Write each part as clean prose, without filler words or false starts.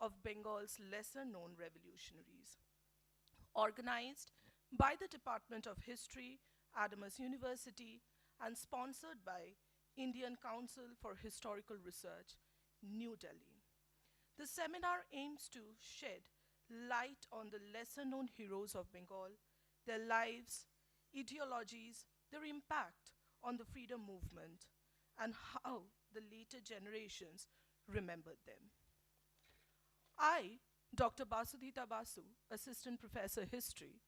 of Bengal's lesser-known revolutionaries. Organized by the Department of History, Adamas University, and sponsored by Indian Council for Historical Research, New Delhi. The seminar aims to shed light on the lesser known heroes of Bengal, their lives, ideologies, their impact on the freedom movement, and how the later generations remembered them. I, Dr. Basudhita Basu, Assistant Professor History,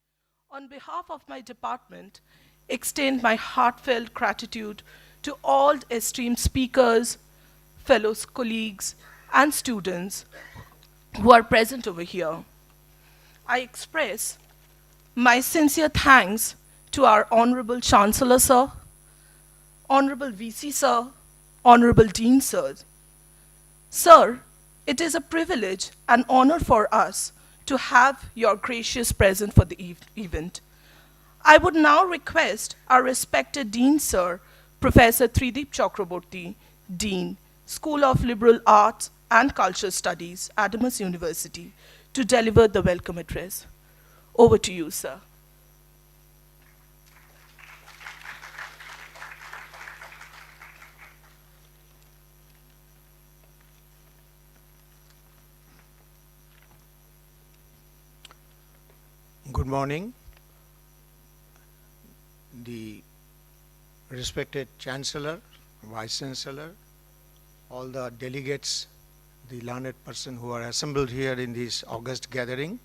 on behalf of my department, extend my heartfelt gratitude to all esteemed speakers, fellow colleagues, and students who are present over here. I express my sincere thanks to our Honorable Chancellor Sir, Honorable VC Sir, Honorable Dean Sir. Sir, it is a privilege and honor for us to have your gracious presence for the event. I would now request our respected Dean Sir, Professor Trideep Chakraborty, Dean, School of Liberal Arts and Culture Studies, Adamas University, to deliver the welcome address. Over to you, sir. Good morning. The respected Chancellor, Vice Chancellor, all the delegates, the learned person who are assembled here in this august gathering,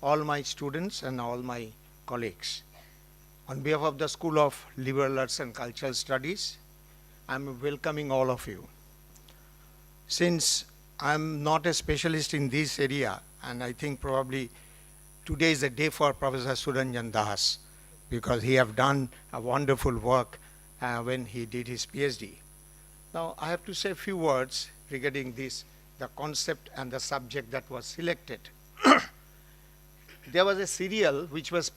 all my students and all my colleagues. On behalf of the School of Liberal Arts and Cultural Studies, I'm welcoming all of you. Since I'm not a specialist in this area, and I think probably today is the day for Professor Suranjan Das, because he have done a wonderful work when he did his PhD. Now, I have to say a few words regarding this, the concept and the subject that was selected. There was a serial which was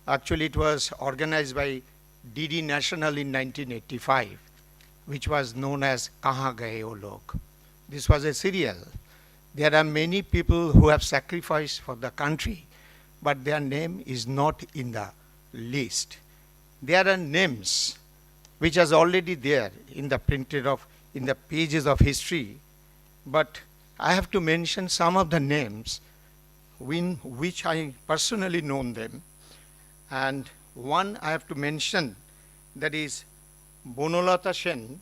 actually it was organized by DD National in 1985, which was known as Kahan Gaye O Log. This was a serial. There are many people who have sacrificed for the country, but their name is not in the list. There are names which is already there in the in the pages of history, but I have to mention some of the names which I personally known them. And one I have to mention, that is Bonolata Sen,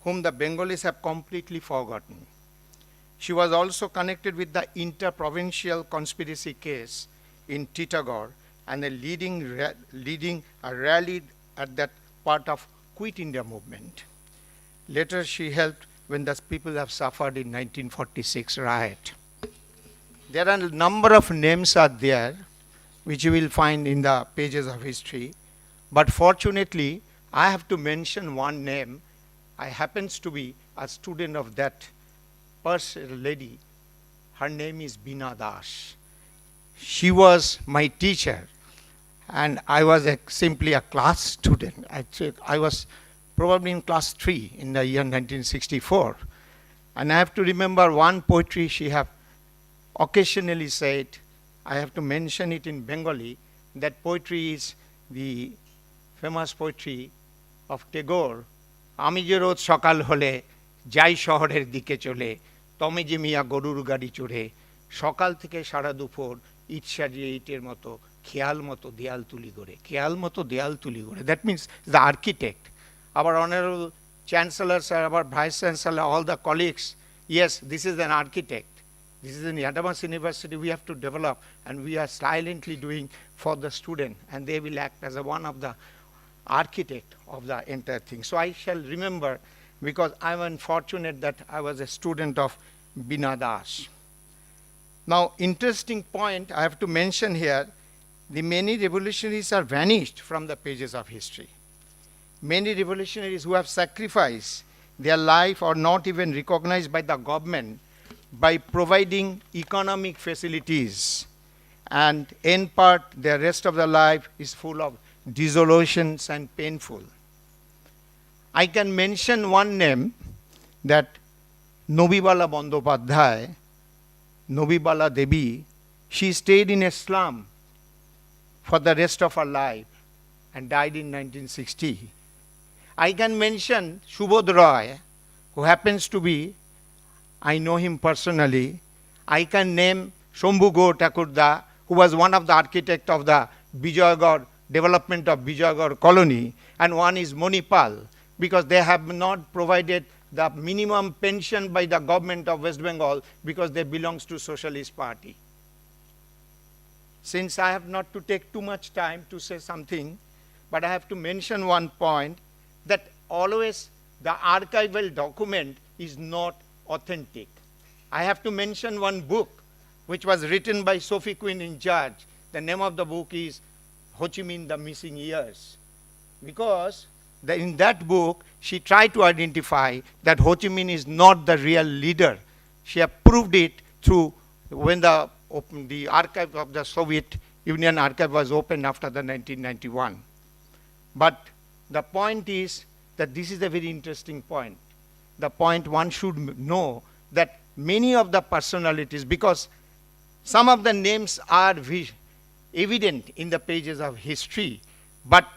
whom the Bengalis have completely forgotten. She was also connected with the inter-provincial conspiracy case in Titagarh and leading a rally at that part of Quit India movement. Later she helped when the people have suffered in 1946 riot. There are a number of names are there which you will find in the pages of history, but fortunately I have to mention one name. I happens to be a student of that lady. Her name is Bina Das. She was my teacher, and I was simply a class student. Actually, I was probably in class 3 in the year 1964. And I have to remember one poetry she have occasionally said. I have to mention it in Bengali. That poetry is the famous poetry of Tagore. Ami je roz sokal hole jai shohorer dike chole tome je miya gorur gadi chore সকাল থেকে সারা দুপুর ইট সাজিয়ে ইটের মতো খেয়াল মতো দেয়াল তুলি গড়ে খেয়াল মতো দেয়াল তুলি গড়ে that means the architect, our honorable chancellor sir, our vice chancellor, all the colleagues. Yes, this is an architect. This is in Adamas University we have to develop, and we are silently doing for the student, and they will act as one of the architect of the entire thing. So I shall remember, because I'm unfortunate that I was a student of Bina Das. Now, interesting point I have to mention here, the many revolutionaries are vanished from the pages of history. Many revolutionaries who have sacrificed their life are not even recognized by the government by providing economic facilities, and in part the rest of their life is full of desolations and painful. I can mention one name, that Nobibala Bandopadhyay, Nobibala Devi, she stayed in a slum for the rest of her life and died in 1960. I can mention Subodh Roy, who happens to be, I know him personally. I can name Shambhu Go Thakurda, who was one of the architects of the Bijayagad development of Bijayagad colony, and one is Manipal, because they have not provided the minimum pension by the government of West Bengal because they belongs to Socialist Party. Since I have not to take too much time to say something, but I have to mention one point, that always the archival document is not authentic. I have to mention one book which was written by Sophie Quinn in charge. The name of the book is Ho Chi Minh, The Missing Years. Because in that book, she tried to identify that Ho Chi Minh is not the real leader. She have proved it through when the archive of the Soviet Union archive was opened after the 1991. But the point is that this is a very interesting point. The point one should know that many of the personalities, because some of the names are evident in the pages of history, but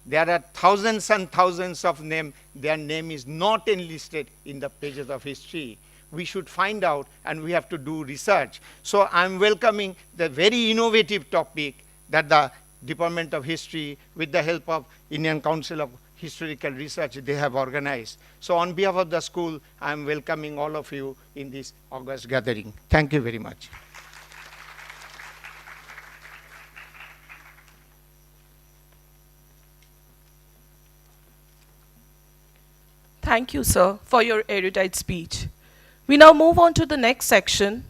there are thousands and thousands of names, their name is not enlisted in the pages of history. We should find out and we have to do research. So I'm welcoming the very innovative topic that the Department of History, with the help of Indian Council of Historical Research, they have organized. So on behalf of the school, I'm welcoming all of you in this August gathering. Thank you very much. Thank you, sir, for your erudite speech. We now move on to the next section.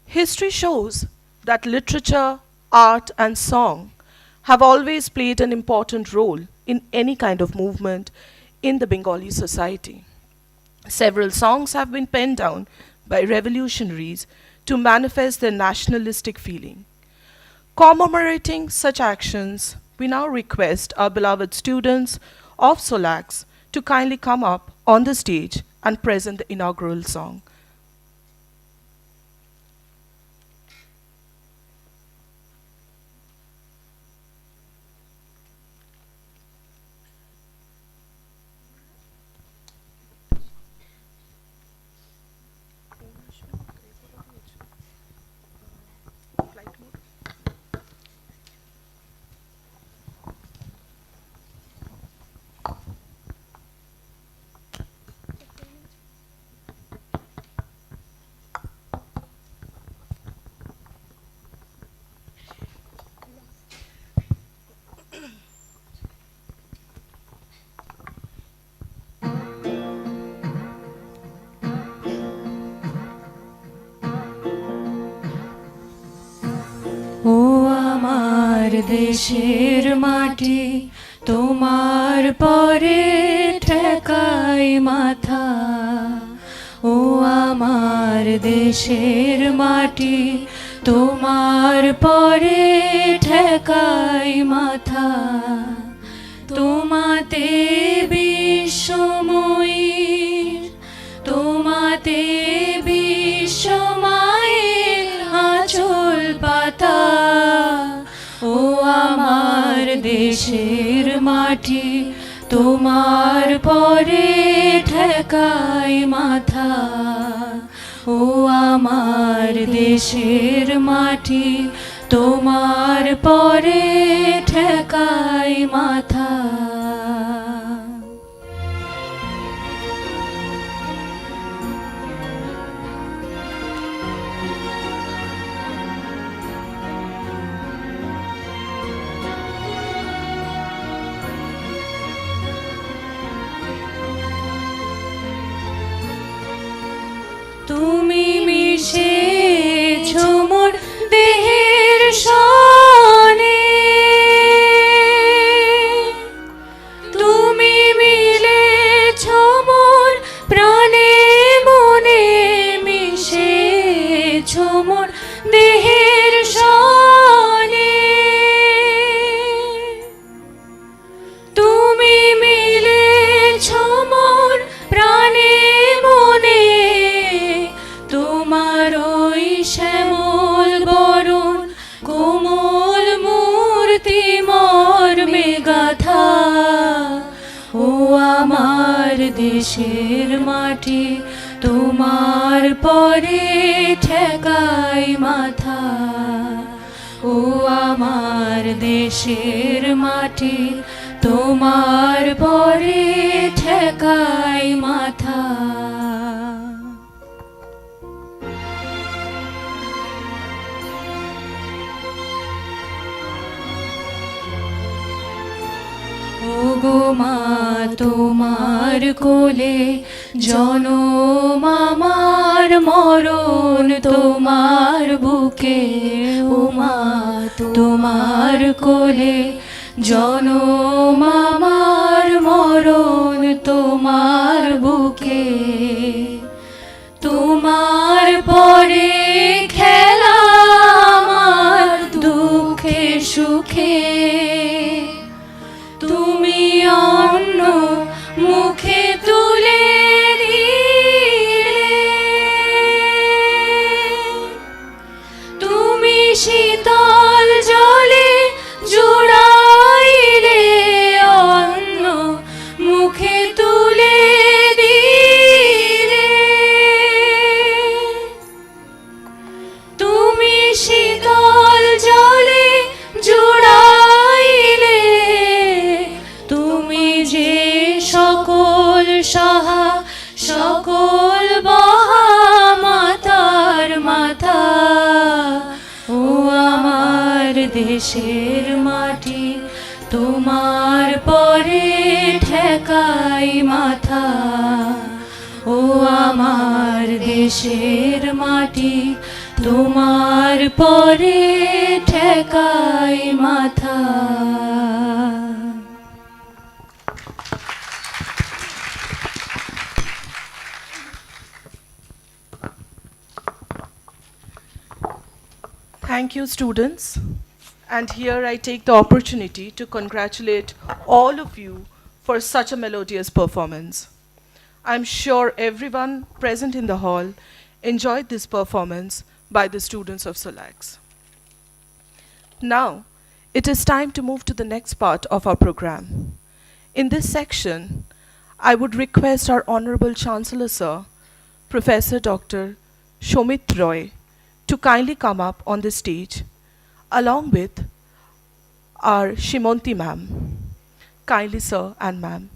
History shows that literature, art, and song have always played an important role in any kind of movement in the Bengali society. Several songs have been penned down by revolutionaries to manifest their nationalistic feeling. Commemorating such actions, we now request our beloved students of Solax to kindly come up on the stage and present the inaugural song. ও আমার দেশের মাটি তোমার পরে ঠেকাই মাথা ও আমার দেশের মাটি তোমার পরে ঠেকাই মাথা তোমাতে বিশ্বময়ীর তোমাতে বিশ্বমায়ের আঁচল পাতা ও আমার দেশের মাটি তোমার পরে ঠেকাই মাথা ও আমার দেশের মাটি তোমার পরে ঠেকাই মাথা তুমি মিশেছো মোর দেহের সনে তুমি মিলেছো মোর প্রাণে মনে মিশেছো মোর দেহের সনে তুমি মিলেছো মোর প্রাণে মনে তোমার ওই শ্যামল বরণ কোমল মূর্তি মর্মে গাথা ও আমার দেশের মাটি তোমার পরে ঠেকাই মাথা ও আমার দেশের মাটি তোমার পরে ঠেকাই মাথা ওগো মা তোমার কোলে জনম আমার মরণ তোমার বুকে ও মা তোমার কোলে জনম আমার মরণ তোমার বুকে তোমার পরে খেলা আমার দুঃখে সুখে তুমি অন্য মুখে তুলে দিলে তুমি শীতল জলে জুড়াইলে অন্য মুখে তুলে দিলে তুমি শীতল জলে জুড়াইলে তুমি যে সকল সহা সকল বহা মাতার মাথা ও আমার দেশের মাটি তোমার পরে ঠেকাই মাথা ও আমার দেশের মাটি তোমার পরে ঠেকাই মাথা Thank you, students. And here I take the opportunity to congratulate all of you for such a melodious performance. I'm sure everyone present in the hall enjoyed this performance by the students of Solax. Now, it is time to move to the next part of our program. In this section, I would request our Honorable Chancellor Sir, Professor Dr. Shomit Roy, to kindly come up on the stage along with our Shimonti ma'am. Kindly sir and ma'am.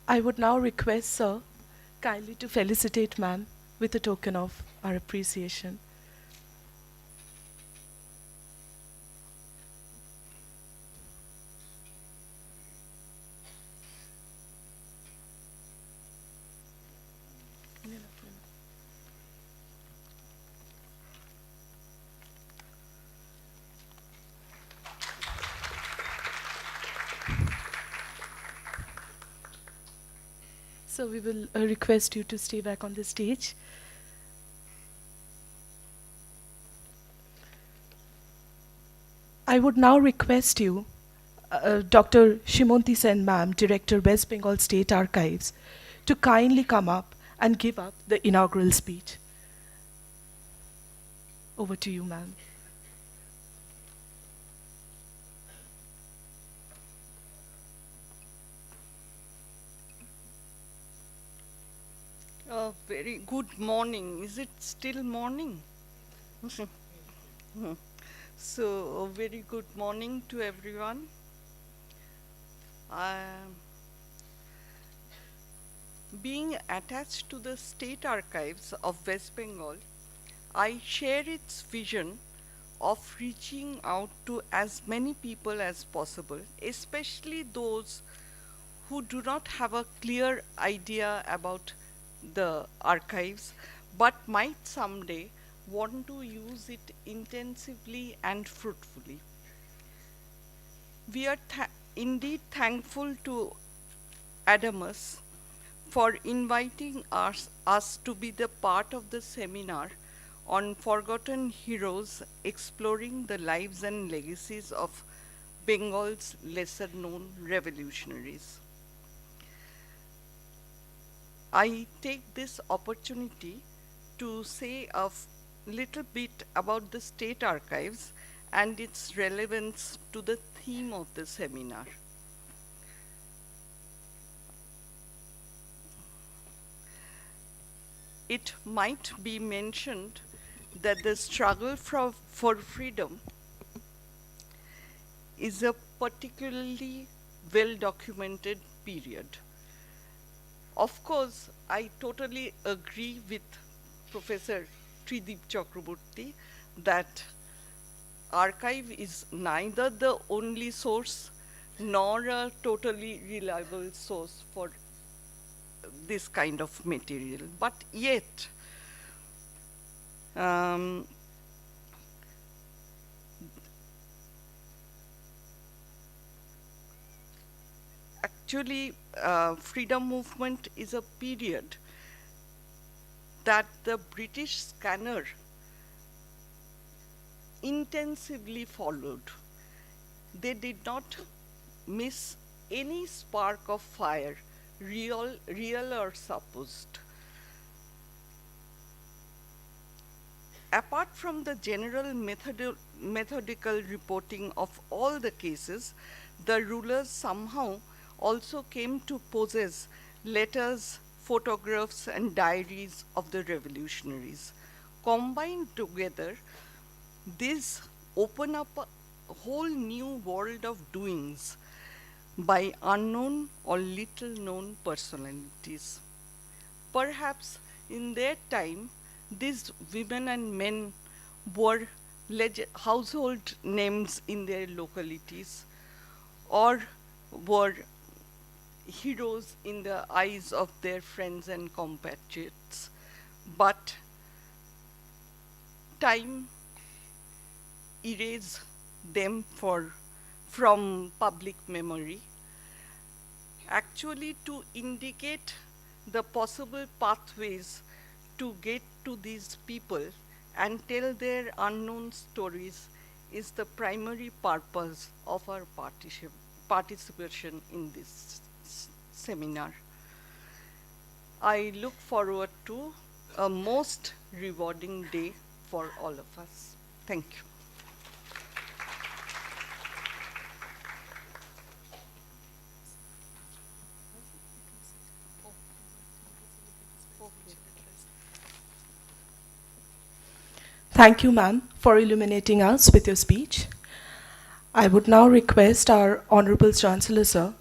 I would now request sir kindly to felicitate ma'am with a token of our appreciation. So we will request you to stay back on the stage. I would now request you, Dr. Shimonti Sen ma'am, Director West Bengal State Archives, to kindly come up and give up the inaugural speech. Over to you, ma'am. Very good morning. Is it still morning? So, a very good morning to everyone. Being attached to the State Archives of West Bengal, I share its vision of reaching out to as many people as possible, especially those who do not have a clear idea about the archives but might someday want to use it intensively and fruitfully. We are indeed thankful to Adamus for inviting us to be the part of the seminar on Forgotten Heroes, exploring the lives and legacies of Bengal's lesser known revolutionaries. I take this opportunity to say a little bit about the State Archives and its relevance to the theme of the seminar. It might be mentioned that the struggle for freedom is a particularly well documented period. Of course, I totally agree with Professor Tridip Chakraborty that archive is neither the only source nor a totally reliable source for this kind of material. But yet, actually, freedom movement is a period that the British scanner intensively followed. They did not miss any spark of fire, real or supposed. Apart from the general methodical reporting of all the cases, the rulers somehow also came to possess letters, photographs, and diaries of the revolutionaries. Combined together, these open up a whole new world of doings by unknown or little known personalities. Perhaps in their time, these women and men were household names in their localities or were heroes in the eyes of their friends and compatriots. But time erased them from public memory, actually to indicate the possible pathways to get to these people and tell their unknown stories is the primary purpose of our participation in this seminar. I look forward to a most rewarding day for all of us. Thank you. Thank you, ma'am, for illuminating us with your speech. I would now request our Honorable Chancellor, Sir,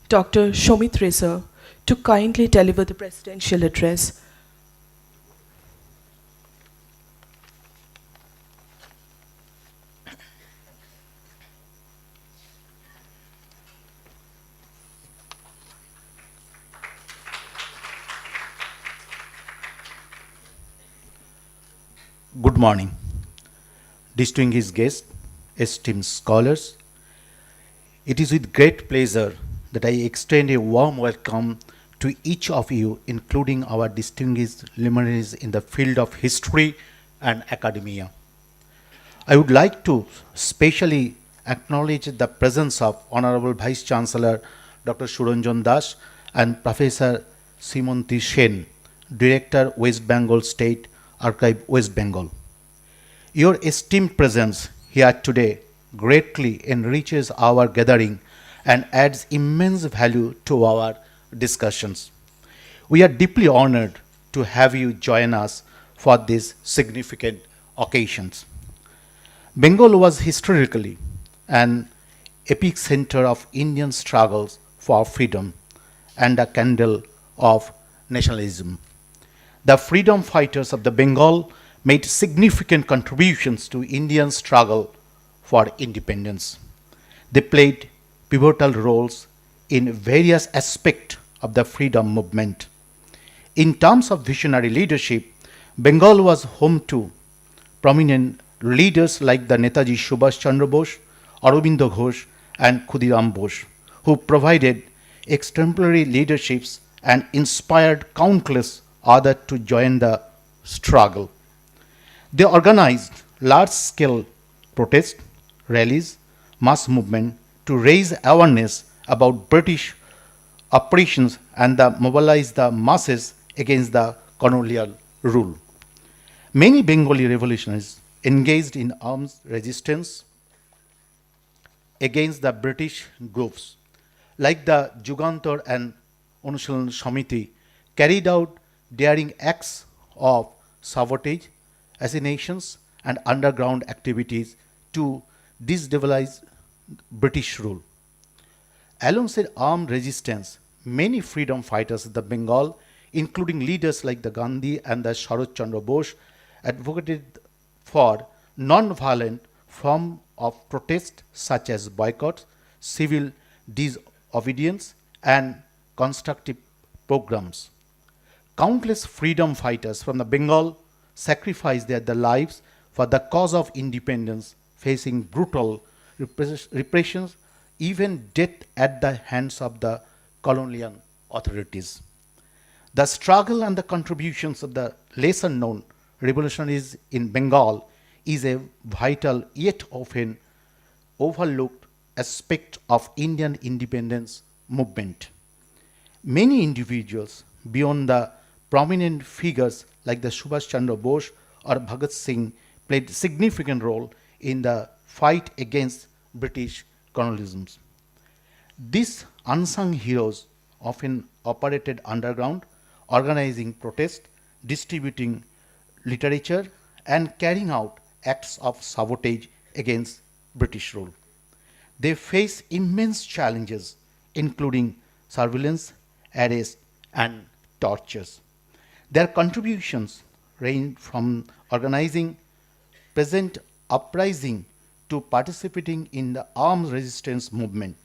Dr. Shomit Ray, sir, to kindly deliver the presidential address. Good morning, distinguished guests, esteemed scholars. It is with great pleasure that I extend a warm welcome to each of you, including our distinguished luminaries in the field of history and academia. I would like to specially acknowledge the presence of Honorable Vice Chancellor Dr. Suranjan Das and Professor Simonti Sen, Director, West Bengal State Archive, West Bengal. Your esteemed presence here today greatly enriches our gathering and adds immense value to our discussions. We are deeply honored to have you join us for these significant occasions. Bengal was historically an epic center of Indian struggles for freedom and a candle of nationalism. The freedom fighters of the Bengal made significant contributions to Indian struggle for independence. They played pivotal roles in various aspects of the freedom movement. In terms of visionary leadership, Bengal was home to prominent leaders like the Netaji Subhash Chandra Bose, Aurobindo Ghosh, and Khudiram Bose, who provided exemplary leaderships and inspired countless others to join the struggle. They organized large-scale protests, rallies, mass movement to raise awareness about British operations and mobilize the masses against the colonial rule. Many Bengali revolutionaries engaged in arms resistance against the British groups, like the Jugantar and Anushilan Samiti, carried out daring acts of sabotage, assassinations, and underground activities to destabilize British rule. Alongside armed resistance, many freedom fighters of the Bengal, including leaders like the Gandhi and the Sharad Chandra Bose, advocated for non-violent form of protest such as boycotts, civil disobedience, and constructive programs. Countless freedom fighters from the Bengal sacrificed their lives for the cause of independence, facing brutal repressions, even death at the hands of the colonial authorities. The struggle and the contributions of the lesser known revolutionaries in Bengal is a vital yet often overlooked aspect of Indian independence movement. Many individuals beyond the prominent figures like the Subhash Chandra Bose or Bhagat Singh played significant role in the fight against British colonialism. These unsung heroes often operated underground, organizing protests, distributing literature, and carrying out acts of sabotage against British rule. They face immense challenges, including surveillance, arrest, and tortures. Their contributions range from organizing peasant uprising to participating in the armed resistance movement.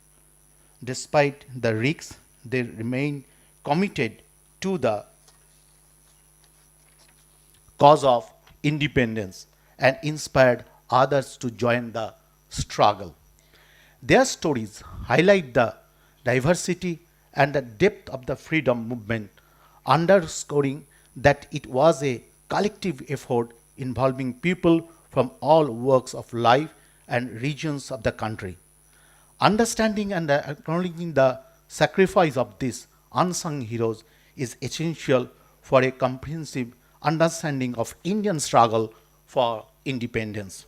Despite the risks, they remain committed to the cause of independence and inspired others to join the struggle. Their stories highlight the diversity and the depth of the freedom movement, underscoring that it was a collective effort involving people from all walks of life and regions of the country. Understanding and acknowledging the sacrifice of these unsung heroes is essential for a comprehensive understanding of Indian struggle for independence.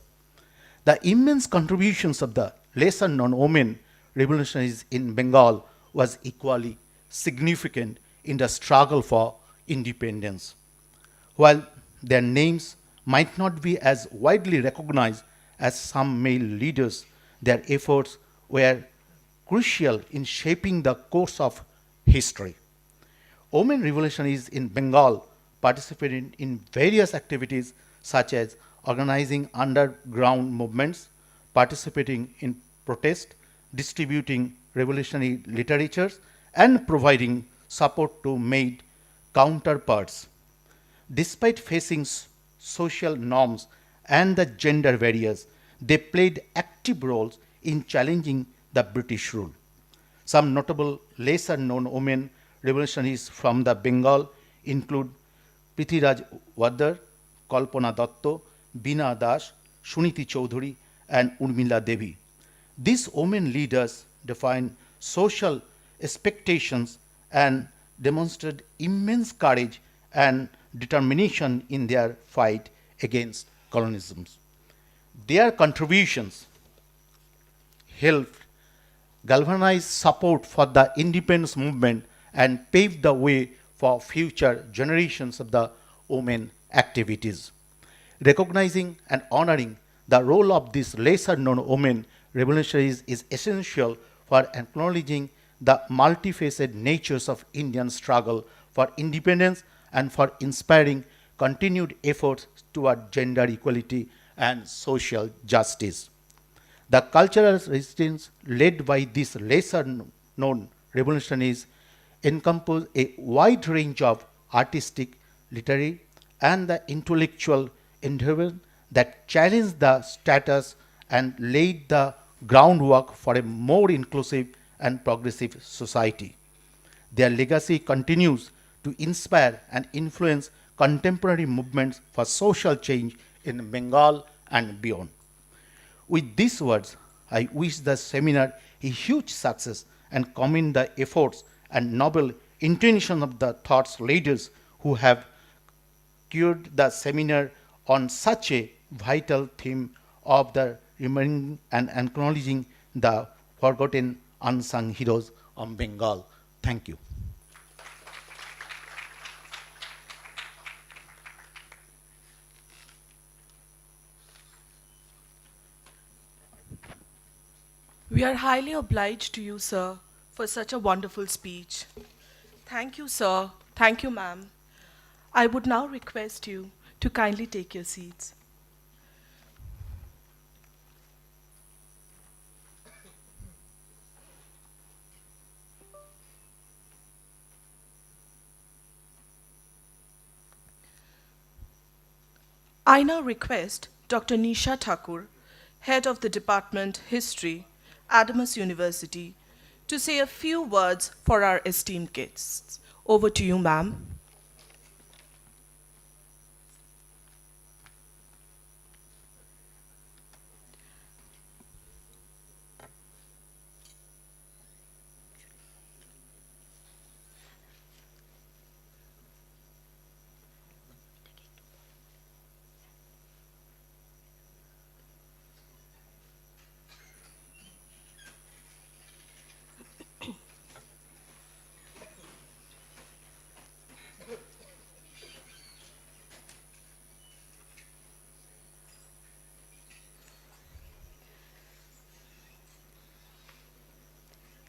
The immense contributions of the lesser known women revolutionaries in Bengal was equally significant in the struggle for independence. While their names might not be as widely recognized as some male leaders, their efforts were crucial in shaping the course of history. Women revolutionaries in Bengal participated in various activities such as organizing underground movements, participating in protest, distributing revolutionary literatures, and providing support to male counterparts. Despite facing social norms and the gender barriers, they played active roles in challenging the British rule. Some notable lesser known women revolutionaries from the Bengal include Prithviraj Wadar, Kalpana Datto, Bina Das, Suniti Chaudhuri, and Urmila Devi. These women leaders defined social expectations and demonstrated immense courage and determination in their fight against colonialism. Their contributions helped galvanize support for the independence movement and paved the way for future generations of the women activities. Recognizing and honoring the role of these lesser known women revolutionaries is essential for acknowledging the multifaceted natures of Indian struggle for independence and for inspiring continued efforts toward gender equality and social justice. The cultural resistance led by these lesser known revolutionaries encompass a wide range of artistic, literary, and the intellectual endeavor that challenged the status and laid the groundwork for a more inclusive and progressive society. Their legacy continues to inspire and influence contemporary movements for social change in Bengal and beyond. With these words, I wish the seminar a huge success and commend the efforts and noble intention of the thoughts leaders who have cured the seminar on such a vital theme of the remembering and acknowledging the forgotten unsung heroes of Bengal. Thank you. We are highly obliged to you, sir, for such a wonderful speech. Thank you, sir. Thank you, ma'am. I would now request you to kindly take your seats. I now request Dr. Nisha Thakur, Head of the Department History, Adamas University, to say a few words for our esteemed guests. Over to you, ma'am.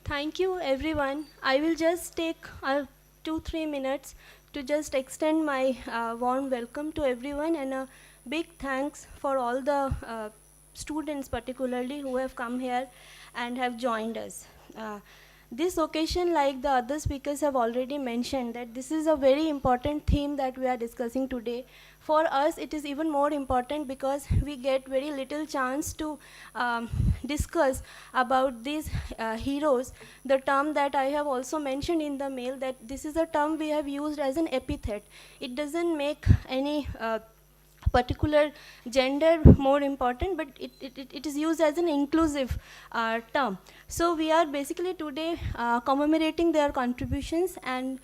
Thank you, everyone. I will just take 2-3 minutes to just extend my warm welcome to everyone and a big thanks for all the students particularly who have come here and have joined us. This occasion, like the other speakers have already mentioned, that this is a very important theme that we are discussing today. For us, it is even more important because we get very little chance to discuss about these heroes. The term that I have also mentioned in the mail, that this is a term we have used as an epithet. It doesn't make any particular gender more important, but it is used as an inclusive term. So we are basically today commemorating their contributions, and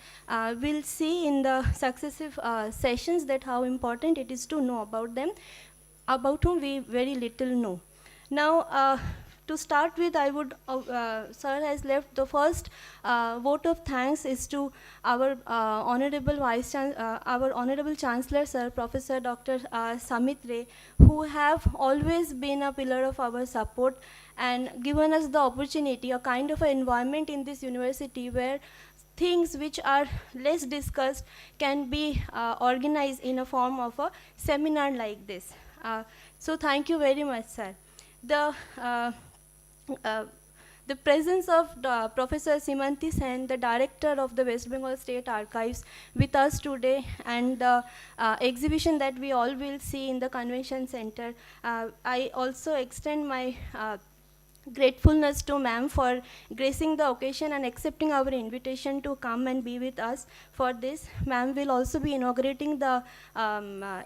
we'll see in the successive sessions that how important it is to know about them, about whom we very little know. Now, to start with, I would, sir has left the first vote of thanks is to our honorable our honorable Chancellor, Sir Professor Dr. Samit Ray, who have always been a pillar of our support and given us the opportunity, a kind of an environment in this university where things which are less discussed can be organized in a form of a seminar like this. So thank you very much, sir. The presence of Professor Simanti Sen, the director of the West Bengal State Archives, with us today, and the exhibition that we all will see in the convention center. I also extend my gratefulness to ma'am for gracing the occasion and accepting our invitation to come and be with us for this. Ma'am will also be inaugurating the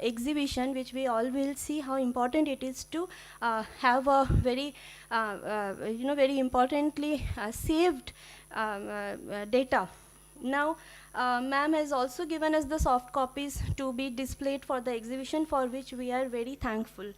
exhibition, which we all will see how important it is to have a very, very importantly saved data. Now, ma'am has also given us the soft copies to be displayed for the exhibition, for which we are very thankful.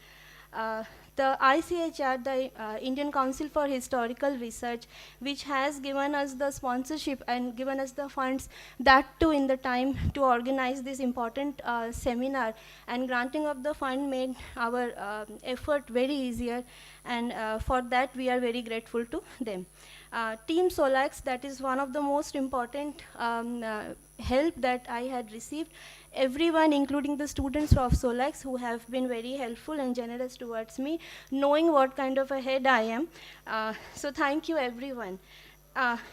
The ICHR, the Indian Council for Historical Research, which has given us the sponsorship and given us the funds, that too in the time to organize this important seminar, and granting of the fund made our effort very easier, and for that we are very grateful to them. Team Solax, that is one of the most important help that I had received. Everyone, including the students of Solax, who have been very helpful and generous towards me, knowing what kind of a head I am. So thank you, everyone.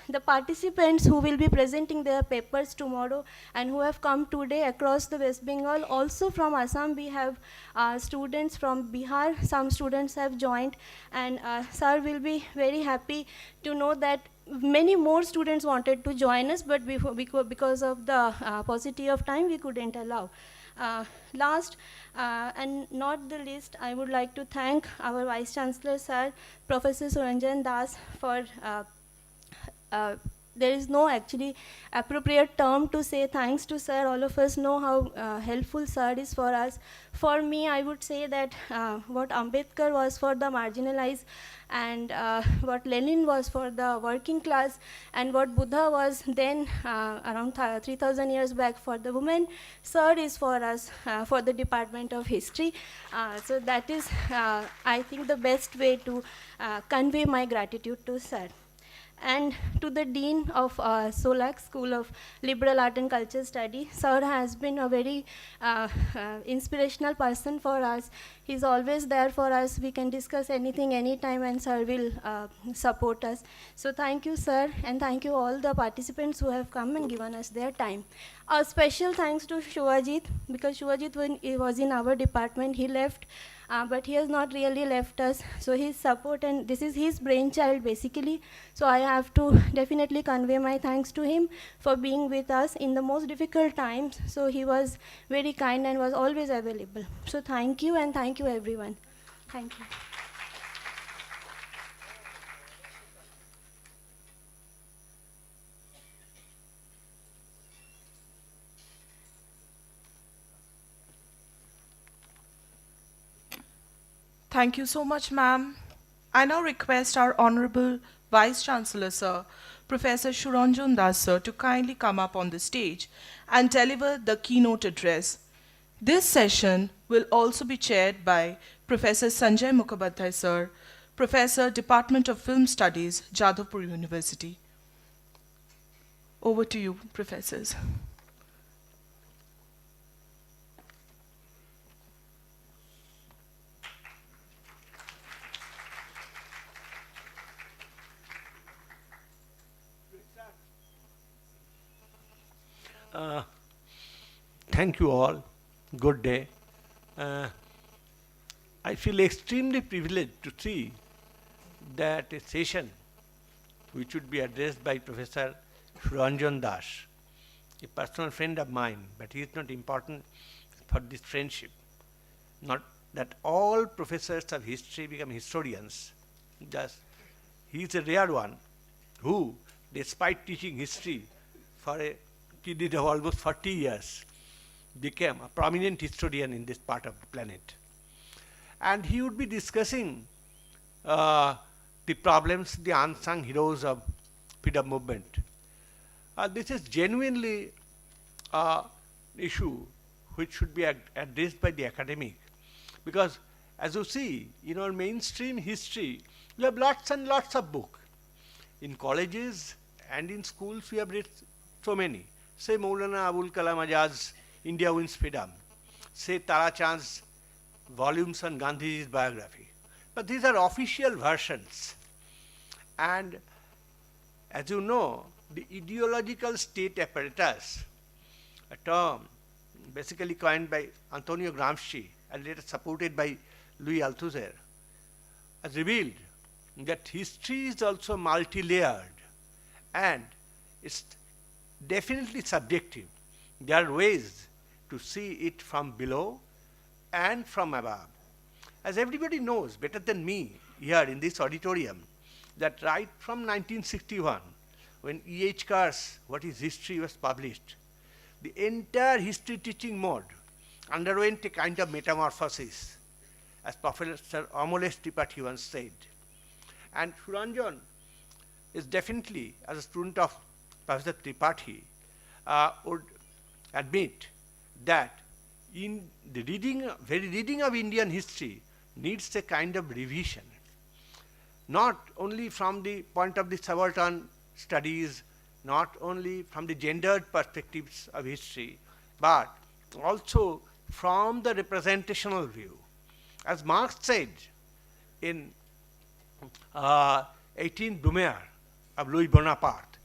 the participants who will be presenting their papers tomorrow and who have come today across the West Bengal. Also from Assam, we have students from Bihar. Some students have joined, and sir will be very happy to know that many more students wanted to join us, but because of the paucity of time, we couldn't allow. Last and not the least, I would like to thank our Vice Chancellor, Sir, Professor Suranjan Das, for there is no actually appropriate term to say thanks to sir. All of us know how helpful sir is for us. For me, I would say that what Ambedkar was for the marginalized, and what Lenin was for the working class, and what Buddha was then around 3,000 years back for the women, sir is for us, for the Department of History. So that is, I think, the best way to convey my gratitude to sir. And to the Dean of Solak School of Liberal Art and Culture Study, sir has been a very inspirational person for us. He's always there for us. We can discuss anything, anytime, and sir will support us. So thank you, sir, and thank you all the participants who have come and given us their time. A special thanks to Shuvajit, because Shuvajit, when he was in our department, he left, but he has not really left us. So his support, and this is his brainchild basically. So I have to definitely convey my thanks to him for being with us in the most difficult times. So he was very kind and was always available. So thank you, and thank you everyone. Thank you. Thank you so much, ma'am. I now request our Honorable Vice Chancellor, Sir, Professor Suranjan Das, Sir, to kindly come up on the stage and deliver the keynote address. This session will also be chaired by Professor Sanjay Mukhopadhyay, Sir, Professor, Department of Film Studies, Jadavpur University. Over to you, professors. Thank you all. Good day. I feel extremely privileged to see that a session which would be addressed by Professor Suranjan Das, a personal friend of mine, but he is not important for this friendship. Not that all professors of history become historians. Just he is a rare one who, despite teaching history for a period of almost 40 years, became a prominent historian in this part of the planet. And he would be discussing the problems, the unsung heroes of freedom movement. This is genuinely an issue which should be addressed by the academic, because as you see, in our mainstream history, we have lots and lots of books. In colleges and in schools, we have read so many. Say Maulana Abul Kalam Azad's India Wins Freedom. Say Tara Chand's volumes on Gandhiji's biography. But these are official versions. And as you know, the ideological state apparatus, a term basically coined by Antonio Gramsci and later supported by Louis Althusser, has revealed that history is also multi-layered and it's definitely subjective. There are ways to see it from below and from above. As everybody knows better than me here in this auditorium, that right from 1961, when E.H. Carr's What is History was published, the entire history teaching mode underwent a kind of metamorphosis, as Professor Amolesh Tripathi once said. And Suranjan is definitely, as a student of Professor Tripathi, would admit that in the very reading of Indian history needs a kind of revision, not only from the point of the subaltern studies, not only from the gendered perspectives of history, but also from the representational view. As Marx said in 18 Brumaire, of Louis Bonaparte,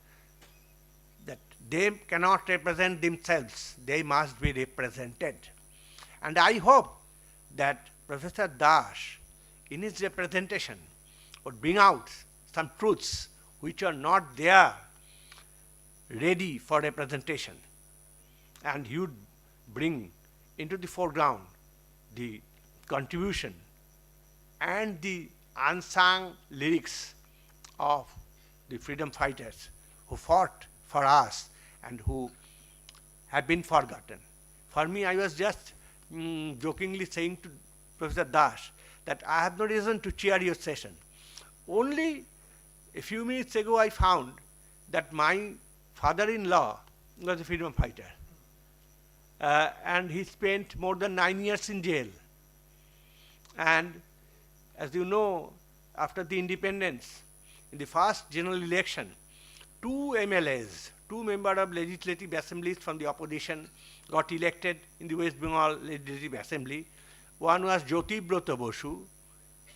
that they cannot represent themselves, they must be represented. And I hope that Professor Das, in his representation, would bring out some truths which are not there ready for representation. And he would bring into the foreground the contribution and the unsung lyrics of the freedom fighters who fought for us and who have been forgotten. For me, I was just jokingly saying to Professor Das that I have no reason to cheer your session. Only a few minutes ago I found that my father-in-law was a freedom fighter. And he spent more than 9 years in jail. And as you know, after the independence, in the first general election, 2 MLAs, 2 members of legislative assemblies from the opposition got elected in the West Bengal Legislative Assembly. One was Jyoti Broto Bosu,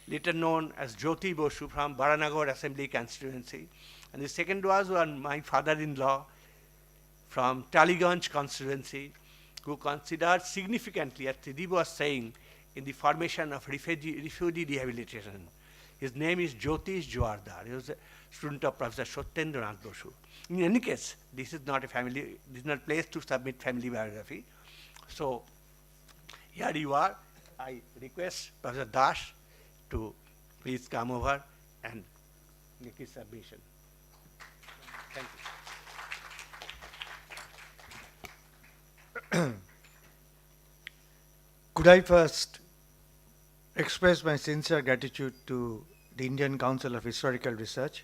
later known as Jyoti Bosu from Baranagar Assembly constituency. And the second was my father-in-law from Taliganj constituency, who considered significantly, as Trideep was saying, in the formation of refugee rehabilitation. His name is Jyotish Joardar. He was a student of Professor Satyendranath Bosu. In any case, this is not a place to submit family biography. So, here you are. I request Professor Das to please come over and make his submission. Thank you. Could I first express my sincere gratitude to the Indian Council of Historical Research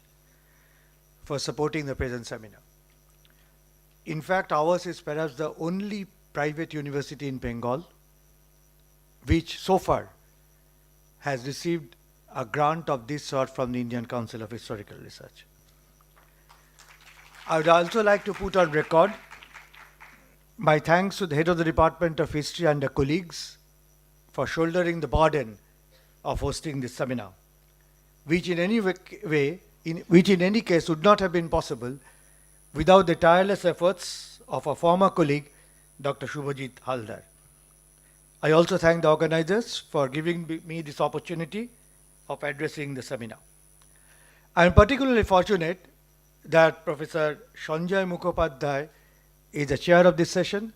for supporting the present seminar. In fact, ours is perhaps the only private university in Bengal which so far has received a grant of this sort from the Indian Council of Historical Research. I would also like to put on record my thanks to the head of the Department of History and the colleagues for shouldering the burden of hosting this seminar, which in any case would not have been possible without the tireless efforts of a former colleague, Dr. Shubhajit Haldar. I also thank the organizers for giving me this opportunity of addressing the seminar. I am particularly fortunate that Professor Sanjay Mukhopadhyay is the chair of this session,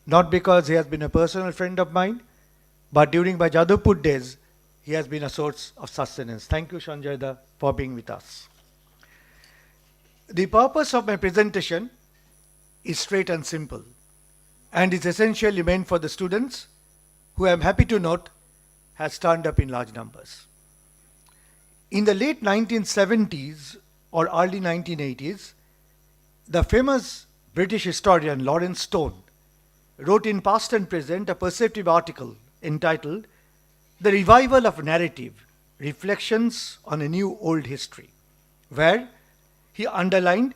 not because he has been a personal friend of mine, but during my Jadavpur days, he has been a source of sustenance. Thank you, Sanjay, for being with us. The purpose of my presentation is straight and simple, and is essentially meant for the students who I am happy to note has turned up in large numbers. In the late 1970s or early 1980s, the famous British historian Lawrence Stone wrote in Past and Present a perceptive article entitled The Revival of Narrative, Reflections on a New Old History, where he underlined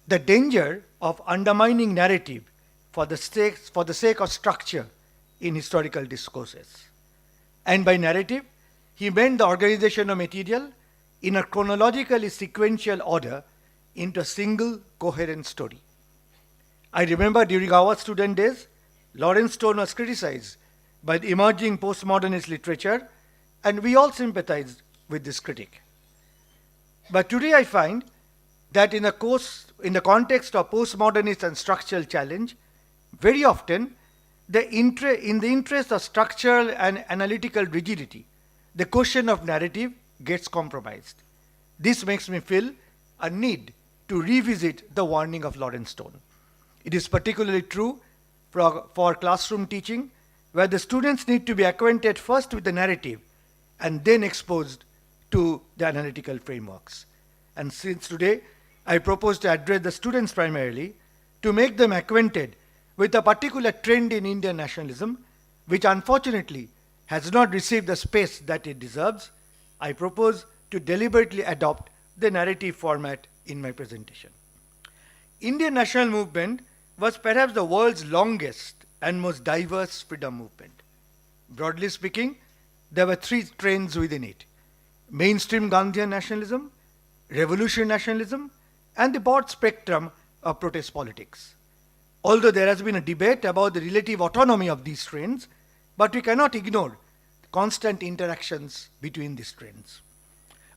the danger of undermining narrative for the sake of structure in historical discourses. And by narrative, he meant the organization of material in a chronologically sequential order into a single coherent story. I remember during our student days, Lawrence Stone was criticized by the emerging postmodernist literature, and we all sympathized with this critic. But today I find that in the context of postmodernist and structural challenge, very often in the interest of structural and analytical rigidity, the question of narrative gets compromised. This makes me feel a need to revisit the warning of Lawrence Stone. It is particularly true for classroom teaching, where the students need to be acquainted first with the narrative and then exposed to the analytical frameworks. And since today I propose to address the students primarily to make them acquainted with a particular trend in Indian nationalism, which unfortunately has not received the space that it deserves, I propose to deliberately adopt the narrative format in my presentation. Indian national movement was perhaps the world's longest and most diverse freedom movement. Broadly speaking, there were three trends within it: mainstream Gandhian nationalism, revolutionary nationalism, and the broad spectrum of protest politics. Although there has been a debate about the relative autonomy of these trends, but we cannot ignore the constant interactions between these trends.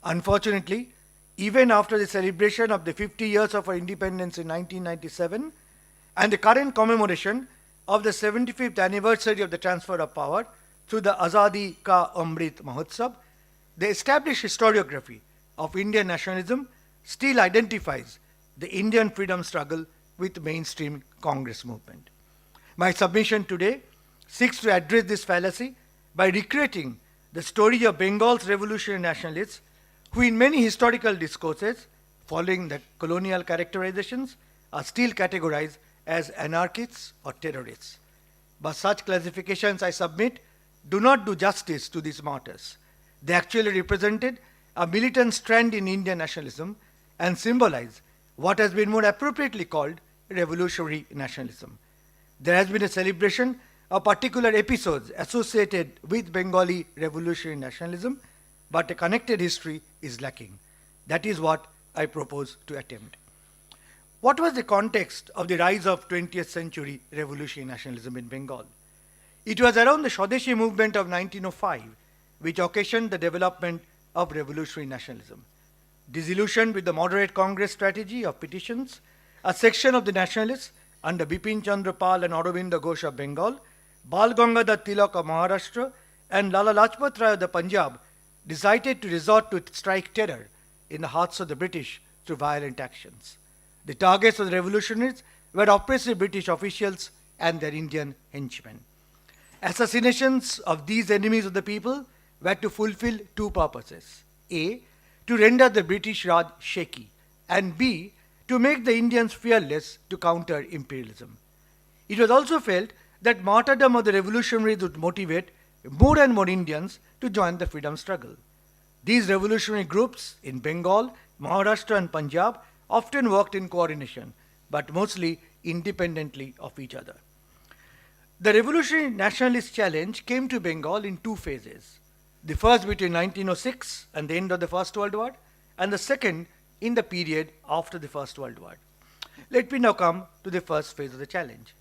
Unfortunately, even after the celebration of the 50 years of our independence in 1997 and the current commemoration of the 75th anniversary of the transfer of power through the Azadi Ka Amrit Mahotsav, the established historiography of Indian nationalism still identifies the Indian freedom struggle with mainstream Congress movement. My submission today seeks to address this fallacy by recreating the story of Bengal's revolutionary nationalists who in many historical discourses, following the colonial characterizations, are still categorized as anarchists or terrorists. But such classifications, I submit, do not do justice to these martyrs. They actually represented a militant strand in Indian nationalism and symbolize what has been more appropriately called revolutionary nationalism. There has been a celebration of particular episodes associated with Bengali revolutionary nationalism, but a connected history is lacking. That is what I propose to attempt. What was the context of the rise of 20th century revolutionary nationalism in Bengal? It was around the Swadeshi movement of 1905 which occasioned the development of revolutionary nationalism. Disillusioned with the moderate Congress strategy of petitions, a section of the nationalists under Bipin Chandra Pal and Aurobindo Ghosh of Bengal, Bal Gangadhar Tilak of Maharashtra, and Lala Lajpat Rai of the Punjab decided to resort to strike terror in the hearts of the British through violent actions. The targets of the revolutionaries were oppressive British officials and their Indian henchmen. Assassinations of these enemies of the people were to fulfill two purposes. A, to render the British Raj shaky, and B, to make the Indians fearless to counter imperialism. It was also felt that martyrdom of the revolutionaries would motivate more and more Indians to join the freedom struggle. These revolutionary groups in Bengal, Maharashtra and Punjab often worked in coordination, but mostly independently of each other. The revolutionary nationalist challenge came to Bengal in two phases. The first between 1906 and the end of the First World War, and the second in the period after the First World War. Let me now come to the first phase of the challenge.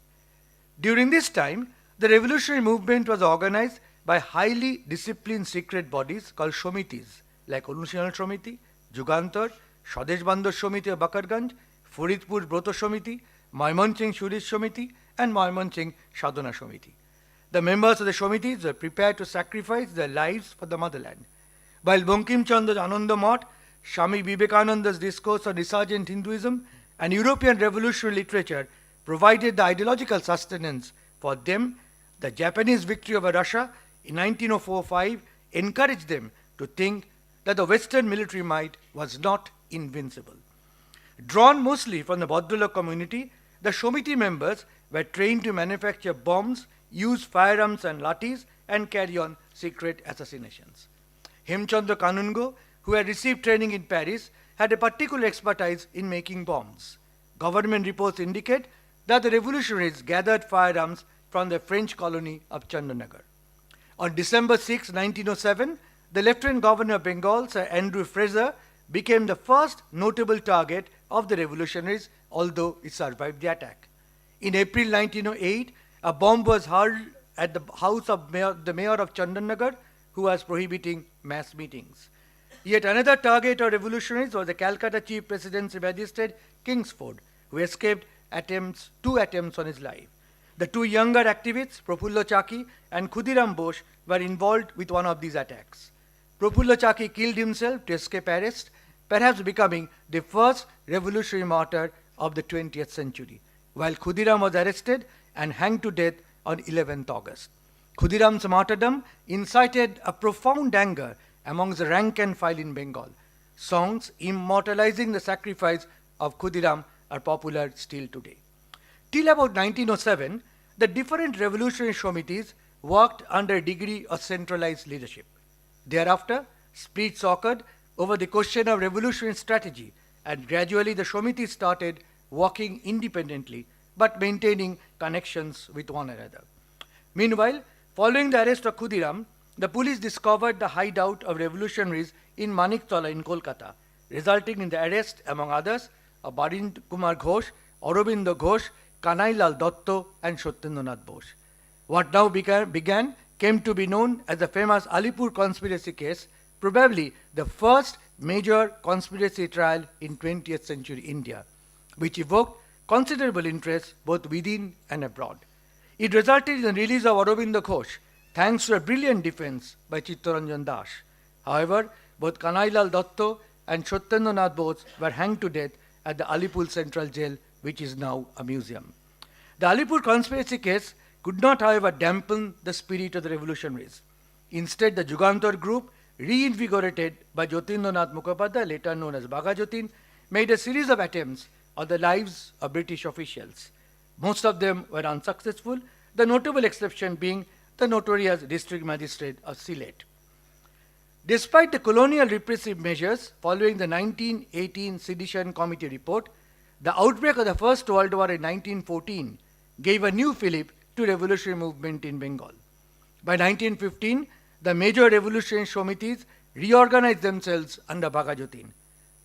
During this time, the revolutionary movement was organized by highly disciplined secret bodies called Shomitis, like Anushilan Shomiti, Jugantar, Swadesh Bandhu Shomiti of Bakarganj, Faridpur Broto Shomiti, Maimanching Shuris Shomiti, and Maimanching Sadhana Shomiti. The members of the Shomitis were prepared to sacrifice their lives for the motherland. While Bankim Chandra's Ananda Math, Swami Vivekananda's discourse on resurgent Hinduism, and European revolutionary literature provided the ideological sustenance for them, the Japanese victory over Russia in 1904-05 encouraged them to think that the Western military might was not invincible. Drawn mostly from the Bhadralok community, the Shomiti members were trained to manufacture bombs, use firearms and lathis, and carry on secret assassinations. Hemchandra Kanungo, who had received training in Paris, had a particular expertise in making bombs. Government reports indicate that the revolutionaries gathered firearms from the French colony of Chandanagar. On December 6, 1907, the Lieutenant Governor of Bengal, Sir Andrew Fraser, became the first notable target of the revolutionaries, although he survived the attack. In April 1908, a bomb was hurled at the house of the mayor of Chandanagar, who was prohibiting mass meetings. Yet another target of revolutionaries was the Calcutta Chief Presidency Magistrate Kingsford, who escaped two attempts on his life. The two younger activists, Prafullo Chaki and Khudiram Bose, were involved with one of these attacks. Prafullo Chaki killed himself to escape arrest, perhaps becoming the first revolutionary martyr of the 20th century, while Khudiram was arrested and hanged to death on 11th August. Khudiram's martyrdom incited a profound anger amongst the rank and file in Bengal. Songs immortalizing the sacrifice of Khudiram are popular still today. Till about 1907, the different revolutionary Shomitis worked under a degree of centralized leadership. Thereafter, splits occurred over the question of revolutionary strategy, and gradually the Shomitis started working independently but maintaining connections with one another. Meanwhile, following the arrest of Khudiram, the police discovered the hideout of revolutionaries in Maniktala in Kolkata, resulting in the arrest, among others, of Barind Kumar Ghosh, Aurobindo Ghosh, Kanailal Dotto, and Satyendranath Bose. What now came to be known as the famous Alipur conspiracy case, probably the first major conspiracy trial in 20th century India, which evoked considerable interest both within and abroad. It resulted in the release of Aurobindo Ghosh, thanks to a brilliant defense by Chittaranjan Das. However, both Kanailal Dotto and Satyendranath Bose were hanged to death at the Alipur Central Jail, which is now a museum. The Alipur conspiracy case could not, however, dampen the spirit of the revolutionaries. Instead, the Jugantar group, reinvigorated by Jyotirnath Mukhopadhyay, later known as Bagajotin, made a series of attempts on the lives of British officials. Most of them were unsuccessful, the notable exception being the notorious district magistrate of Sylhet. Despite the colonial repressive measures following the 1918 Sedition Committee report, the outbreak of the First World War in 1914 gave a new fillip to revolutionary movement in Bengal. By 1915, the major revolutionary committees reorganized themselves under Bagajotin.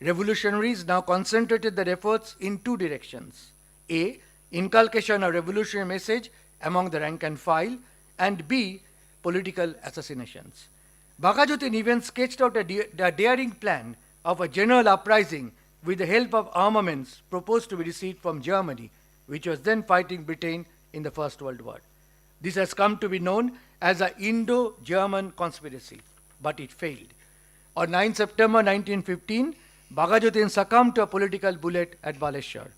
Revolutionaries now concentrated their efforts in two directions: A, inculcation of revolutionary message among the rank and file, and B, political assassinations. Bagajotin even sketched out a daring plan of a general uprising with the help of armaments proposed to be received from Germany, which was then fighting Britain in the First World War. This has come to be known as the Indo-German conspiracy, but it failed. On 9 September 1915, Bagajotin succumbed to a political bullet at Baleshwar.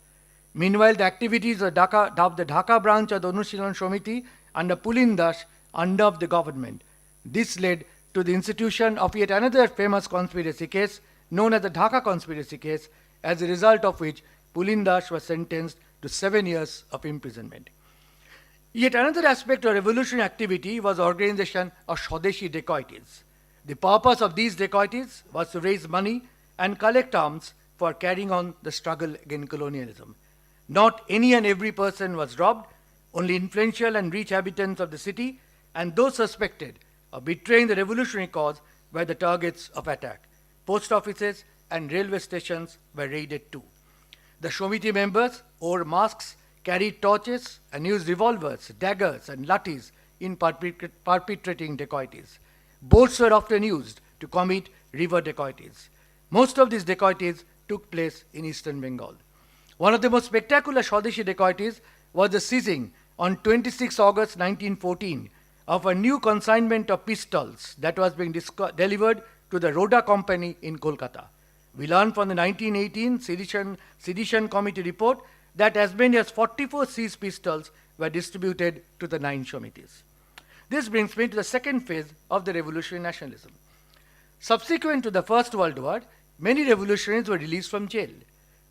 Meanwhile, the activities of the Dhaka branch of the Anushilan Samiti under Pulin Das unnerved the government. This led to the institution of yet another famous conspiracy case known as the Dhaka conspiracy case, as a result of which Pulin Das was sentenced to 7 years of imprisonment. Yet another aspect of revolutionary activity was the organization of Swadeshi dacoities. The purpose of these dacoities was to raise money and collect arms for carrying on the struggle against colonialism. Not any and every person was robbed, only influential and rich inhabitants of the city and those suspected of betraying the revolutionary cause were the targets of attack. Post offices and railway stations were raided too. The Shomiti members wore masks, carried torches, and used revolvers, daggers, and lathis in perpetrating dacoities. Boats were often used to commit river dacoities. Most of these dacoities took place in eastern Bengal. One of the most spectacular Swadeshi dacoities was the seizing on 26 August 1914 of a new consignment of pistols that was being delivered to the Rhoda Company in Kolkata. We learned from the 1918 Sedition Committee report that as many as 44 seized pistols were distributed to the 9 Shamitis. This brings me to the second phase of the revolutionary nationalism. Subsequent to the First World War, many revolutionaries were released from jail.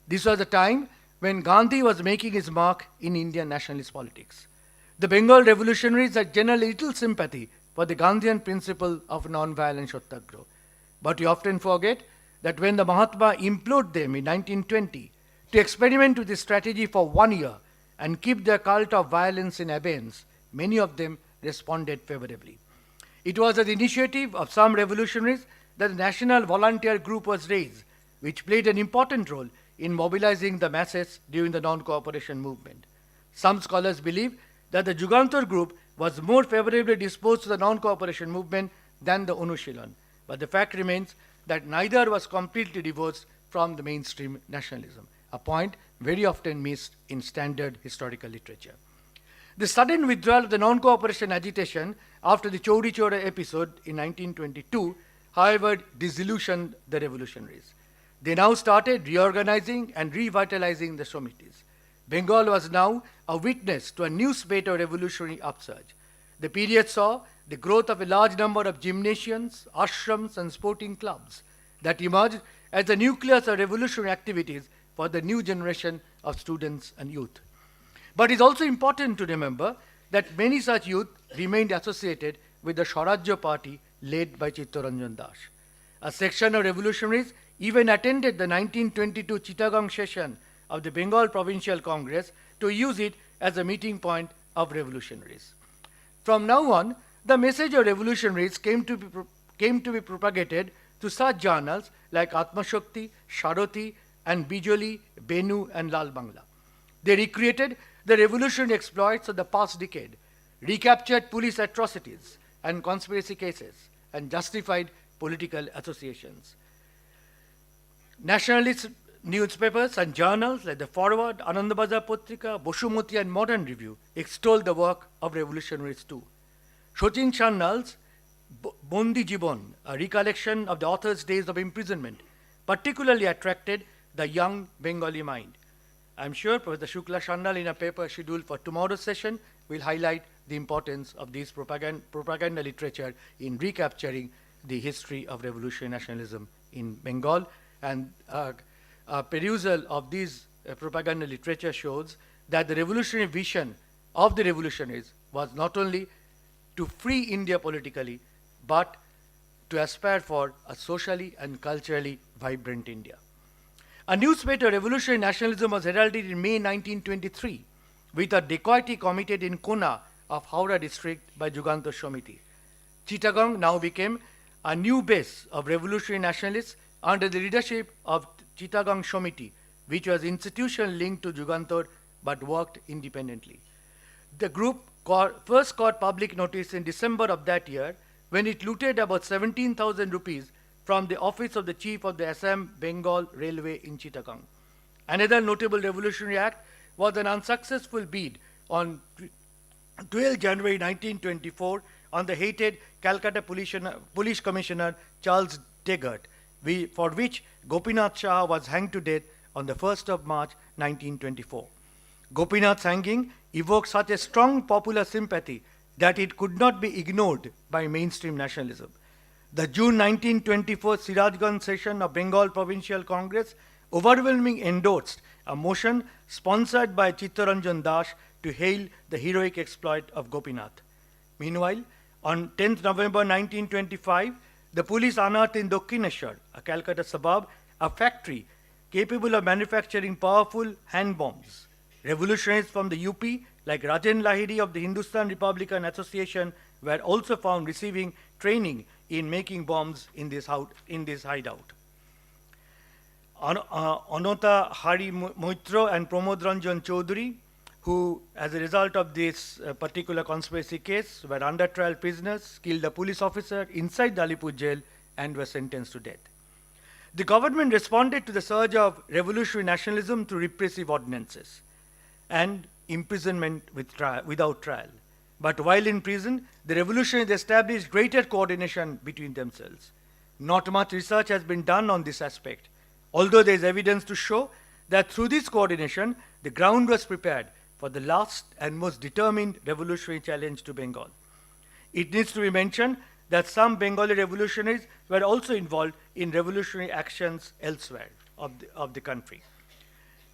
This was the time when Gandhi was making his mark in Indian nationalist politics. The Bengal revolutionaries had generally little sympathy for the Gandhian principle of non-violent Satyagraha. But we often forget that when the Mahatma implored them in 1920 to experiment with this strategy for 1 year and keep their cult of violence in abeyance, many of them responded favorably. It was at the initiative of some revolutionaries that the National Volunteer Group was raised, which played an important role in mobilizing the masses during the non-cooperation movement. Some scholars believe that the Jugantar group was more favorably disposed to the non-cooperation movement than the Anushilan, but the fact remains that neither was completely divorced from the mainstream nationalism, a point very often missed in standard historical literature. The sudden withdrawal of the non-cooperation agitation after the Chauri Chaura episode in 1922, however, disillusioned the revolutionaries. They now started reorganizing and revitalizing the Shamitis. Bengal was now a witness to a new spate of revolutionary upsurge. The period saw the growth of a large number of gymnasiums, ashrams, and sporting clubs that emerged as the nucleus of revolutionary activities for the new generation of students and youth. But it's also important to remember that many such youth remained associated with the Swarajya Party led by Chittaranjan Das. A section of revolutionaries even attended the 1922 Chittagong session of the Bengal Provincial Congress to use it as a meeting point of revolutionaries. From now on, the message of revolutionaries came to be propagated to such journals like Atmashakti, Sharoti, and Bijoli, Benu, and Lal Bangla. They recreated the revolutionary exploits of the past decade, recaptured police atrocities and conspiracy cases, and justified political associations. Nationalist newspapers and journals like the Forward, Anandabazar Patrika, Boshumati, and Modern Review extolled the work of revolutionaries too. Sachin Channal's Bondi Jibon, a recollection of the author's days of imprisonment, particularly attracted the young Bengali mind. I am sure Professor Shukla Shandal, in a paper scheduled for tomorrow's session, will highlight the importance of this propaganda literature in recapturing the history of revolutionary nationalism in Bengal. And a perusal of these propaganda literature shows that the revolutionary vision of the revolutionaries was not only to free India politically, but to aspire for a socially and culturally vibrant India. A newspaper, Revolutionary Nationalism, was heralded in May 1923 with a dacoity committed in Kona of Howrah district by Jugantar Samiti. Chittagong now became a new base of revolutionary nationalists under the leadership of Chittagong Samiti, which was institution linked to Jugantar but worked independently. The group first caught public notice in December of that year when it looted about 17,000 rupees from the office of the chief of the Assam Bengal Railway in Chittagong. Another notable revolutionary act was an unsuccessful bid on 12 January 1924 on the hated Calcutta Police Commissioner Charles Degert, for which Gopinath Shah was hanged to death on the 1st of March 1924. Gopinath's hanging evoked such a strong popular sympathy that it could not be ignored by mainstream nationalism. The June 1924 Sirajganj session of Bengal Provincial Congress overwhelmingly endorsed a motion sponsored by Chittaranjan Das to hail the heroic exploit of Gopinath. Meanwhile, on 10th November 1925, the police unearthed in Dakshineshwar, a Calcutta suburb, a factory capable of manufacturing powerful hand bombs. Revolutionaries from the UP, like Rajen Lahiri of the Hindustan Republican Association, were also found receiving training in making bombs in this hideout. Anota Hari Moitro and Pramod Ranjan Chaudhary, who, as a result of this particular conspiracy case, were under trial prisoners, killed a police officer inside the Alipur jail, and were sentenced to death. The government responded to the surge of revolutionary nationalism through repressive ordinances and imprisonment without trial. But while in prison, the revolutionaries established greater coordination between themselves. Not much research has been done on this aspect, although there is evidence to show that through this coordination, the ground was prepared for the last and most determined revolutionary challenge to Bengal. It needs to be mentioned that some Bengali revolutionaries were also involved in revolutionary actions elsewhere of the country.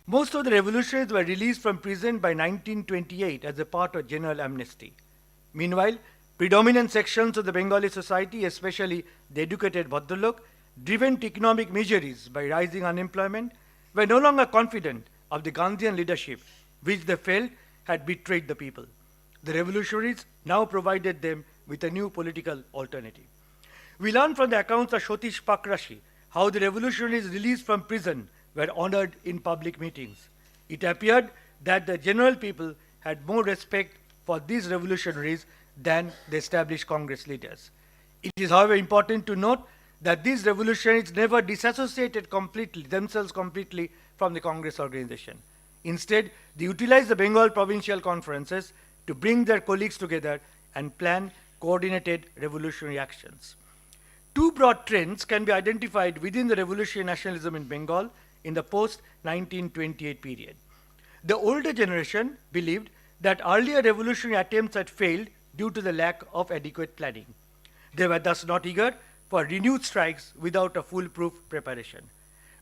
Most of the revolutionaries were released from prison by 1928 as a part of general amnesty. Meanwhile, predominant sections of the Bengali society, especially the educated Bhadralok, driven to economic miseries by rising unemployment, were no longer confident of the Gandhian leadership, which they felt had betrayed the people. The revolutionaries now provided them with a new political alternative. We learn from the accounts of Satish Pakrashi how the revolutionaries released from prison were honored in public meetings. It appeared that the general people had more respect for these revolutionaries than the established Congress leaders. It is, however, important to note that these revolutionaries never disassociated themselves completely from the Congress organization. Instead, they utilized the Bengal provincial conferences to bring their colleagues together and plan coordinated revolutionary actions. Two broad trends can be identified within the revolutionary nationalism in Bengal in the post-1928 period. The older generation believed that earlier revolutionary attempts had failed due to the lack of adequate planning. They were thus not eager for renewed strikes without a foolproof preparation.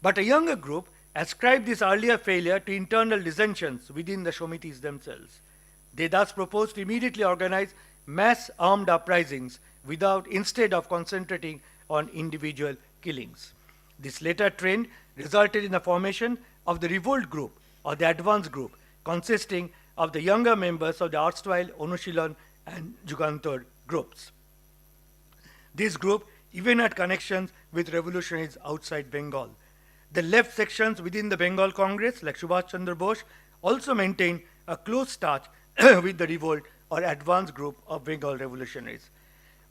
But a younger group ascribed this earlier failure to internal dissensions within the Shamitis themselves. They thus proposed to immediately organize mass armed uprisings instead of concentrating on individual killings. This later trend resulted in the formation of the revolt group or the advance group, consisting of the younger members of the erstwhile Anushilon and Jugantar groups. This group even had connections with revolutionaries outside Bengal. The left sections within the Bengal Congress, like Subhash Chandra Bose, also maintained a close touch with the revolt or advance group of Bengal revolutionaries.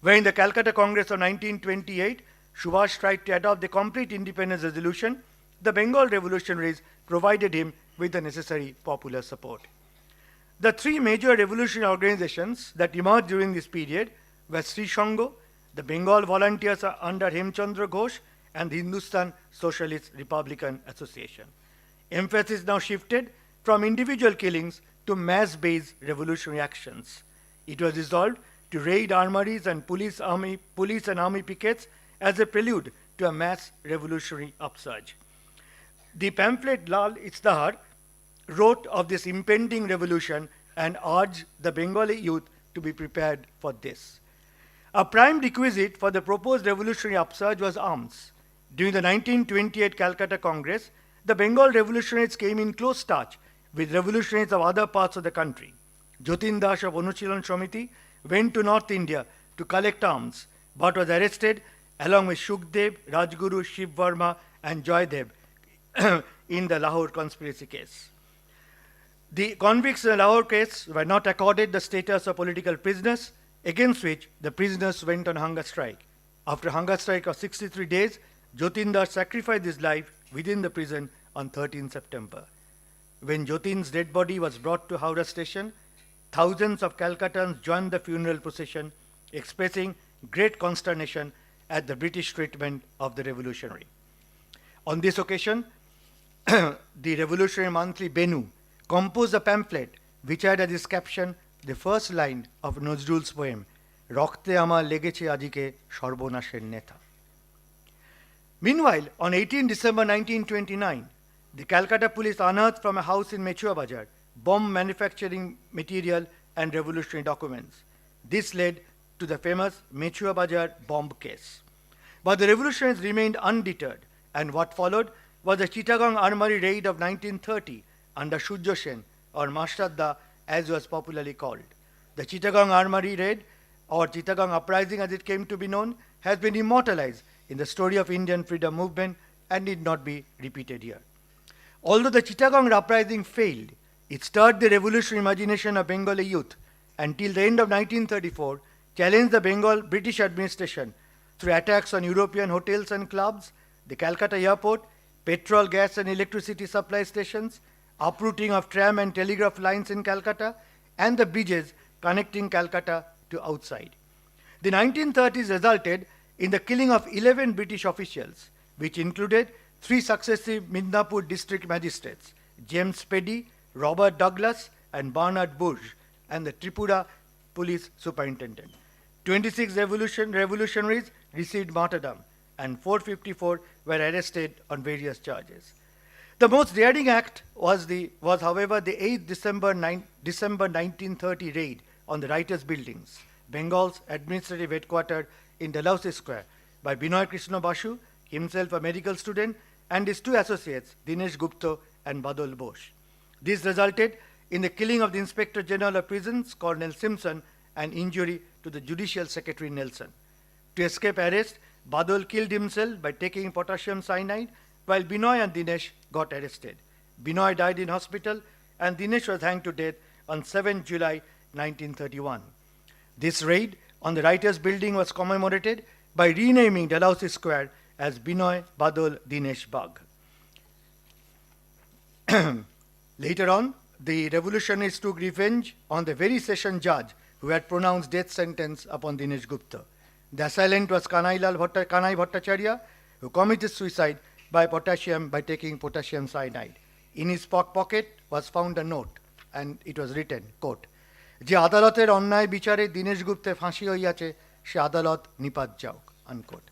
When in the Calcutta Congress of 1928, Subhash tried to adopt the complete independence resolution, the Bengal revolutionaries provided him with the necessary popular support. The three major revolutionary organizations that emerged during this period were Sri Sangho, the Bengal volunteers under Hemchandra Ghosh, and the Hindustan Socialist Republican Association. Emphasis now shifted from individual killings to mass-based revolutionary actions. It was resolved to raid armories and police and army pickets as a prelude to a mass revolutionary upsurge. The pamphlet Lal Istihar wrote of this impending revolution and urged the Bengali youth to be prepared for this. A prime requisite for the proposed revolutionary upsurge was arms. During the 1928 Calcutta Congress, the Bengal revolutionaries came in close touch with revolutionaries of other parts of the country. Jatin Das of Anushilon Samiti went to North India to collect arms, but was arrested along with Shukdev, Rajguru, Shiv Varma, and Joydev in the Lahore conspiracy case. The convicts in the Lahore case were not accorded the status of political prisoners, against which the prisoners went on hunger strike. After a hunger strike of 63 days, Jatin Das sacrificed his life within the prison on 13 September. When Jatin's dead body was brought to Howrah station, thousands of Calcuttans joined the funeral procession, expressing great consternation at the British treatment of the revolutionary. On this occasion, the revolutionary monthly Benu composed a pamphlet which had as its caption the first line of Nazrul's poem, Rokhte Amar Legeche Ajike Sharbonasher Netha. Meanwhile, on 18 December 1929, the Calcutta police unearthed from a house in Mechua Bazar bomb manufacturing material and revolutionary documents. This led to the famous Mechua Bazar bomb case. But the revolutionaries remained undeterred, and what followed was the Chittagong Armory raid of 1930 under Surya Sen, or Mashradda as was popularly called. The Chittagong Armory raid, or Chittagong Uprising as it came to be known, has been immortalized in the story of Indian freedom movement and need not be repeated here. Although the Chittagong Uprising failed, it stirred the revolutionary imagination of Bengali youth and till the end of 1934 challenged the Bengal British administration through attacks on European hotels and clubs, the Calcutta airport, petrol, gas and electricity supply stations, uprooting of tram and telegraph lines in Calcutta, and the bridges connecting Calcutta to outside. The 1930s resulted in the killing of 11 British officials, which included 3 successive Midnapur district magistrates, James Peddy, Robert Douglas, and Bernard Burge, and the Tripura police superintendent. 26 revolutionaries received martyrdom, and 454 were arrested on various charges. The most daring act was however, the 8th December 1930 raid on the Writers' Buildings, Bengal's administrative headquarters in Dalhousie Square, by Binoy Krishna Basu, himself a medical student, and his 2 associates, Dinesh Gupta and Badal Bose. This resulted in the killing of the Inspector General of Prisons, Colonel Simpson, and injury to the Judicial Secretary Nelson. To escape arrest, Badal killed himself by taking potassium cyanide, while Binoy and Dinesh got arrested. Binoy died in hospital, and Dinesh was hanged to death on 7 July 1931. This raid on the Writers' Building was commemorated by renaming Dalhousie Square as Binoy Badal Dinesh Bagh. Later on, the revolutionaries took revenge on the very session judge who had pronounced death sentence upon Dinesh Gupta. The assailant was Kanai Bhattacharya, who committed suicide by taking potassium cyanide. In his pocket was found a note, and it was written, quote, "Je adalater onnay bichare Dinesh Gupte phansi hoiyache, she adalat nipad jauk," unquote.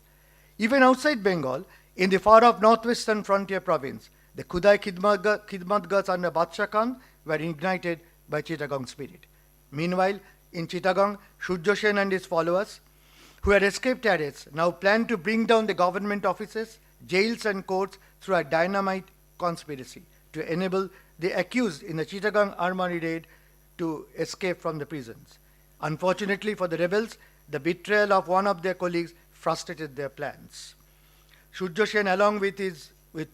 Even outside Bengal, in the far-off northwestern frontier province, the Khudai Khidmatgars under Badshah Khan were ignited by Chittagong spirit. Meanwhile, in Chittagong, Surya Sen and his followers, who had escaped arrest, now planned to bring down the government offices, jails and courts through a dynamite conspiracy to enable the accused in the Chittagong Armory raid to escape from the prisons. Unfortunately for the rebels, the betrayal of one of their colleagues frustrated their plans. Surya Sen, along with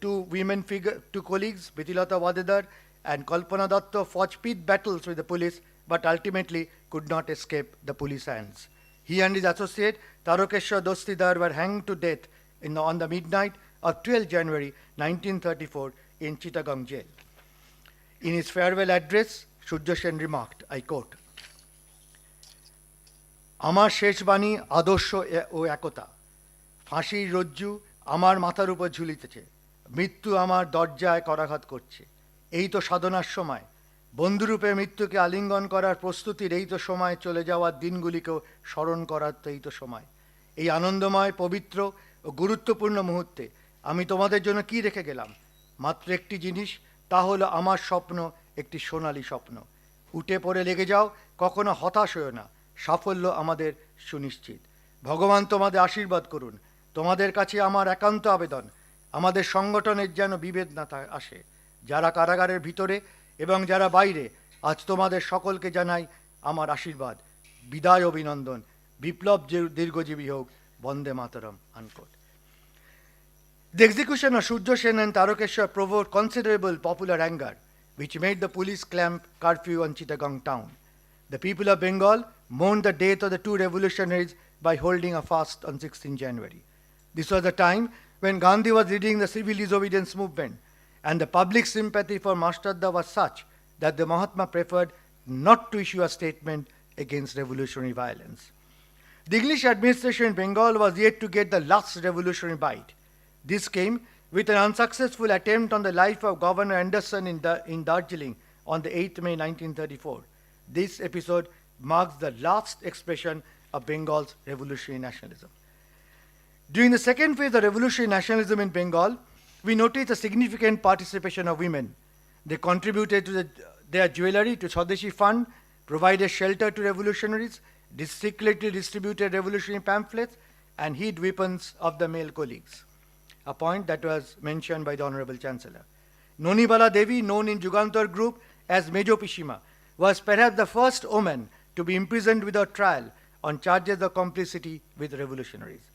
two colleagues, Pritilata Wadedar and Kalpana Datta, fought pit battles with the police, but ultimately could not escape the police hands. He and his associate, Tarokeshwar Dostidar, were hanged to death on the midnight of 12 January 1934 in Chittagong jail. In his farewell address, Surya Sen remarked, I quote, আমার শেষ বাণী আদর্শ ও একতা, ফাঁসির রজ্জু আমার মাথার উপর ঝুলিতেছে, মৃত্যু আমার দরজায় করাঘাত করছে, এই তো সাধনার সময়, বন্ধুরূপে মৃত্যুকে আলিঙ্গন করার প্রস্তুতির এই তো সময়, চলে যাওয়ার দিনগুলিকেও স্মরণ করার তো এই তো সময়। এই আনন্দময়, পবিত্র ও গুরুত্বপূর্ণ মুহূর্তে আমি তোমাদের জন্য কি রেখে গেলাম? মাত্র একটি জিনিস, তা হলো আমার স্বপ্ন, একটি সোনালী স্বপ্ন। উঠে পড়ে লেগে যাও, কখনো হতাশ হও না, সাফল্য আমাদের সুনিশ্চিত। ভগবান তোমাদের আশীর্বাদ করুন। তোমাদের কাছে আমার একান্ত আবেদন, আমাদের সংগঠনের যেন বিভেদ না আসে। যারা কারাগারের ভিতরে এবং যারা বাইরে, আজ তোমাদের সকলকে জানাই আমার আশীর্বাদ, বিদায় অভিনন্দন, বিপ্লব দীর্ঘজীবী হোক, বন্দে মাতরম, unquote. The execution of Surya Sen and Tarokeshwar provoked considerable popular anger, which made the police clamp curfew on Chittagong town. The people of Bengal mourned the death of the two revolutionaries by holding a fast on 16 January. This was the time when Gandhi was leading the civil disobedience movement, and the public sympathy for Mashtadda was such that the Mahatma preferred not to issue a statement against revolutionary violence. The English administration in Bengal was yet to get the last revolutionary bite. This came with an unsuccessful attempt on the life of Governor Anderson in Darjeeling on the 8th May 1934. This episode marks the last expression of Bengal's revolutionary nationalism. During the second phase of revolutionary nationalism in Bengal, we noticed a significant participation of women. They contributed to their jewelry to Swadeshi Fund, provided shelter to revolutionaries, secretly distributed revolutionary pamphlets, and hid weapons of the male colleagues, a point that was mentioned by the Honorable Chancellor. Nonibala Devi, known in Jugantar group as Mejo Pishima, was perhaps the first woman to be imprisoned without trial on charges of complicity with revolutionaries.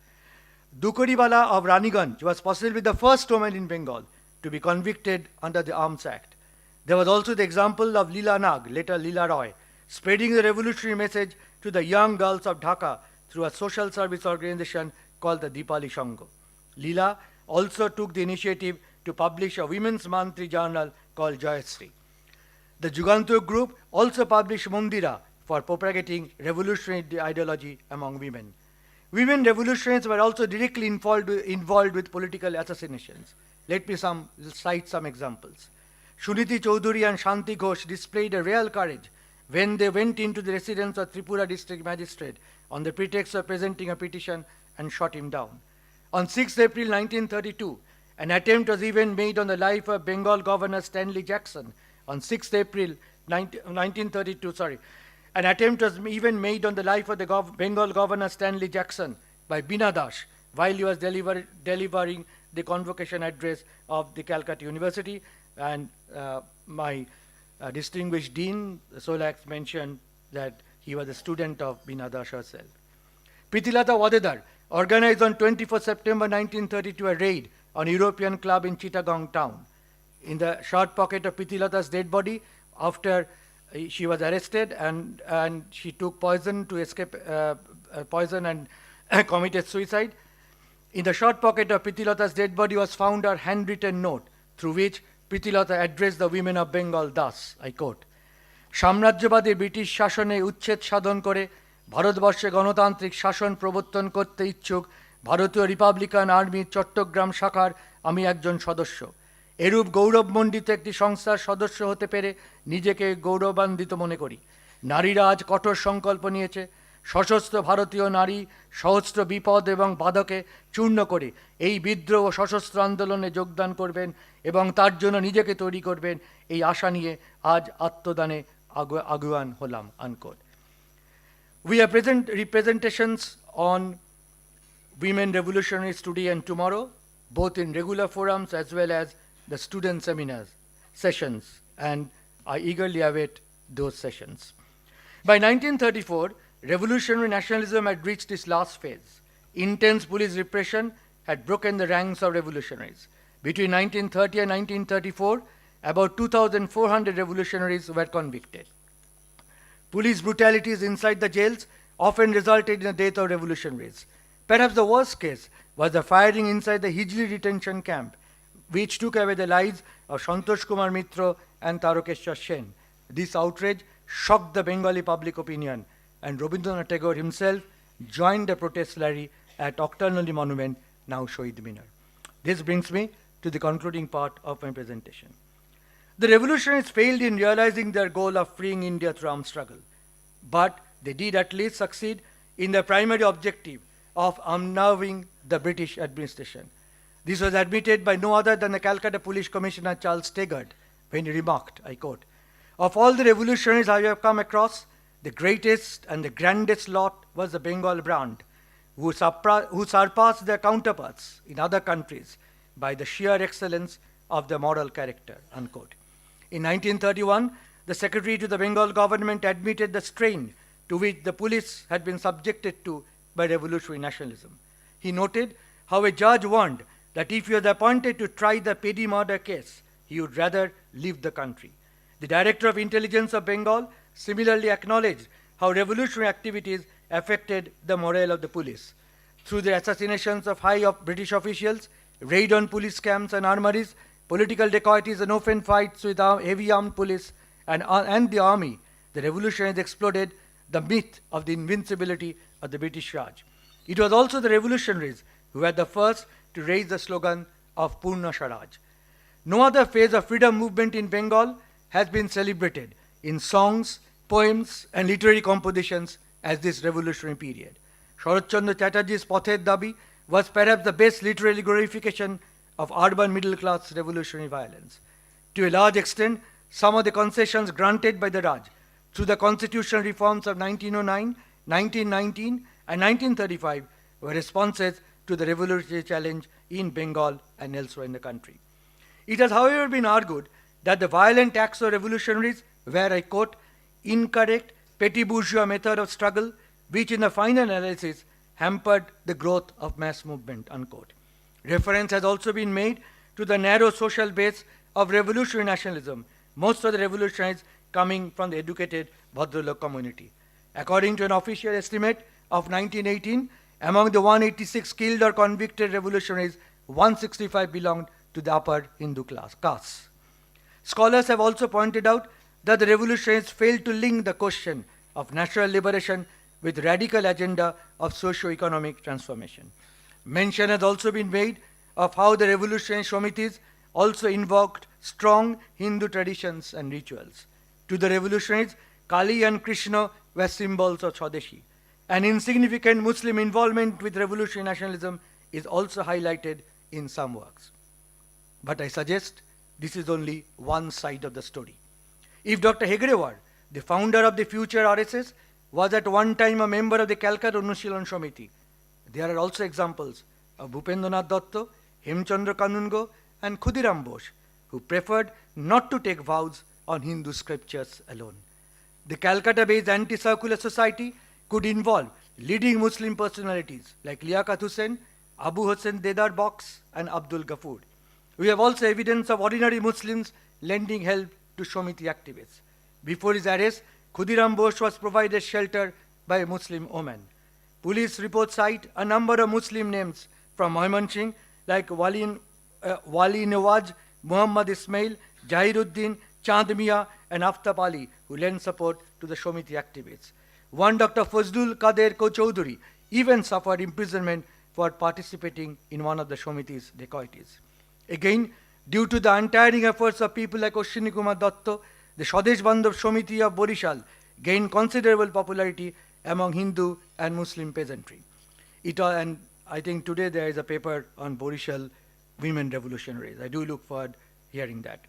Dukoribala of Raniganj was possibly the first woman in Bengal to be convicted under the Arms Act. There was also the example of Leela Nag, later Leela Roy, spreading the revolutionary message to the young girls of Dhaka through a social service organization called the Dipali Sangho. Leela also took the initiative to publish a women's monthly journal called Jayashree. The Jugantar group also published Mundira for propagating revolutionary ideology among women. Women revolutionaries were also directly involved with political assassinations. Let me cite some examples. Suniti Chaudhuri and Shanti Ghosh displayed a real courage when they went into the residence of Tripura district magistrate on the pretext of presenting a petition and shot him down. On 6 April 1932, an attempt was even made on the life of Bengal Governor Stanley Jackson. On 6 April 1932, an attempt was even made on the life of the Bengal Governor Stanley Jackson by Bina Das while he was delivering the convocation address of the Calcutta University, and my distinguished Dean Solax mentioned that he was a student of Bina Das herself. Pritilata Wadedar organized on 24 September 1932 a raid on European club in Chittagong town. In the short pocket of Pritilata's dead body, after she was arrested and she took poison to escape poison and committed suicide. In the short pocket of Pritilata's dead body was found a handwritten note through which Pritilata addressed the women of Bengal thus, I quote, সাম্রাজ্যবাদী British শাসনে উচ্ছেদ সাধন করে ভারতবর্ষে গণতান্ত্রিক শাসন প্রবর্তন করতে ইচ্ছুক ভারতীয় রিপাবলিকান আর্মির চট্টগ্রাম শাখার আমি একজন সদস্য। এরূপ গৌরবমণ্ডিত একটি সংস্থার সদস্য হতে পেরে নিজেকে গৌরবান্বিত মনে করি। নারীরা আজ কঠোর সংকল্প নিয়েছে, সশস্ত্র ভারতীয় নারী সহস্র বিপদ এবং বাধকে চূর্ণ করে এই বিদ্রোহ ও সশস্ত্র আন্দোলনে যোগদান করবেন এবং তার জন্য নিজেকে তৈরি করবেন, এই আশা নিয়ে আজ আত্মদানে আগুয়ান হলাম, unquote. We have representations on women revolutionaries today and tomorrow, both in regular forums as well as the student seminars, sessions, and I eagerly await those sessions. By 1934, revolutionary nationalism had reached its last phase. intense police repression had broken the ranks of revolutionaries. Between 1930 and 1934, about 2,400 revolutionaries were convicted. Police brutalities inside the jails often resulted in the death of revolutionaries. Perhaps the worst case was the firing inside the Hijli detention camp, which took away the lives of Santosh Kumar Mitra and Tarokeshwar Sen. This outrage shocked the Bengali public opinion, and Rabindranath Tagore himself joined the protest rally at Octanoli Monument, now Shohid Minar. This brings me to the concluding part of my presentation. The revolutionaries failed in realizing their goal of freeing India through armed struggle, but they did at least succeed in their primary objective of unnerving the British administration. This was admitted by no other than the Calcutta Police Commissioner Charles Taggart when he remarked, I quote, "Of all the revolutionaries I have come across, the greatest and the grandest lot was the Bengal brand, who surpassed their counterparts in other countries by the sheer excellence of their moral character," unquote. In 1931, the Secretary to the Bengal government admitted the strain to which the police had been subjected to by revolutionary nationalism. He noted how a judge warned that if he was appointed to try the Pedi murder case, he would rather leave the country. The Director of Intelligence of Bengal similarly acknowledged how revolutionary activities affected the morale of the police. Through the assassinations of high British officials, raid on police camps and armories, political dacoities and open fights with heavy armed police and the army, the revolutionaries exploded the myth of the invincibility of the British Raj. It was also the revolutionaries who were the first to raise the slogan of Purna Swaraj. No other phase of freedom movement in Bengal has been celebrated in songs, poems, and literary compositions as this revolutionary period. Sharat Chandra Chatterjee's Pather Dabi was perhaps the best literary glorification of urban middle-class revolutionary violence. To a large extent, some of the concessions granted by the Raj through the constitutional reforms of 1909, 1919, and 1935 were responses to the revolutionary challenge in Bengal and elsewhere in the country. It has, however, been argued that the violent acts of revolutionaries were, I quote, incorrect, petty bourgeois method of struggle, which in the final analysis hampered the growth of mass movement, unquote. Reference has also been made to the narrow social base of revolutionary nationalism, most of the revolutionaries coming from the educated Bhadralok community. According to an official estimate of 1918, among the 186 killed or convicted revolutionaries, 165 belonged to the upper Hindu castes. Scholars have also pointed out that the revolutionaries failed to link the question of national liberation with radical agenda of socio-economic transformation. Mention has also been made of how the revolutionary Shamitis also invoked strong Hindu traditions and rituals. To the revolutionaries, Kali and Krishna were symbols of Swadeshi. An insignificant Muslim involvement with revolutionary nationalism is also highlighted in some works. But I suggest this is only one side of the story. If Dr. Hegrewar, the founder of the future RSS, was at one time a member of the Calcutta Anushilan Samiti, there are also examples of Bhupendranath Datta, Hemchandra Kanungo, and Khudiram Bose, who preferred not to take vows on Hindu scriptures alone. The Calcutta-based anti-circular society could involve leading Muslim personalities like Liaquat Hussain, Abu Hussain Dedar Box, and Abdul Ghafoor. We have also evidence of ordinary Muslims lending help to Shomiti activists. Before his arrest, Khudiram Bose was provided shelter by a Muslim woman. Police reports cite a number of Muslim names from Mohammed like Wali Nawaz, Muhammad Ismail, Jahiruddin, Chand Mia, and Aftab Ali, who lent support to the Shomiti activists. One Dr. Fazlul Kader Choudhury even suffered imprisonment for participating in one of the Shomiti's dacoities. Again, due to the untiring efforts of people like Ashwini Kumar Datta, the Swadesh Bandhav Shomiti of Borishal gained considerable popularity among Hindu and Muslim peasantry. And I think today there is a paper on Borishal women revolutionaries. I do look forward to hearing that.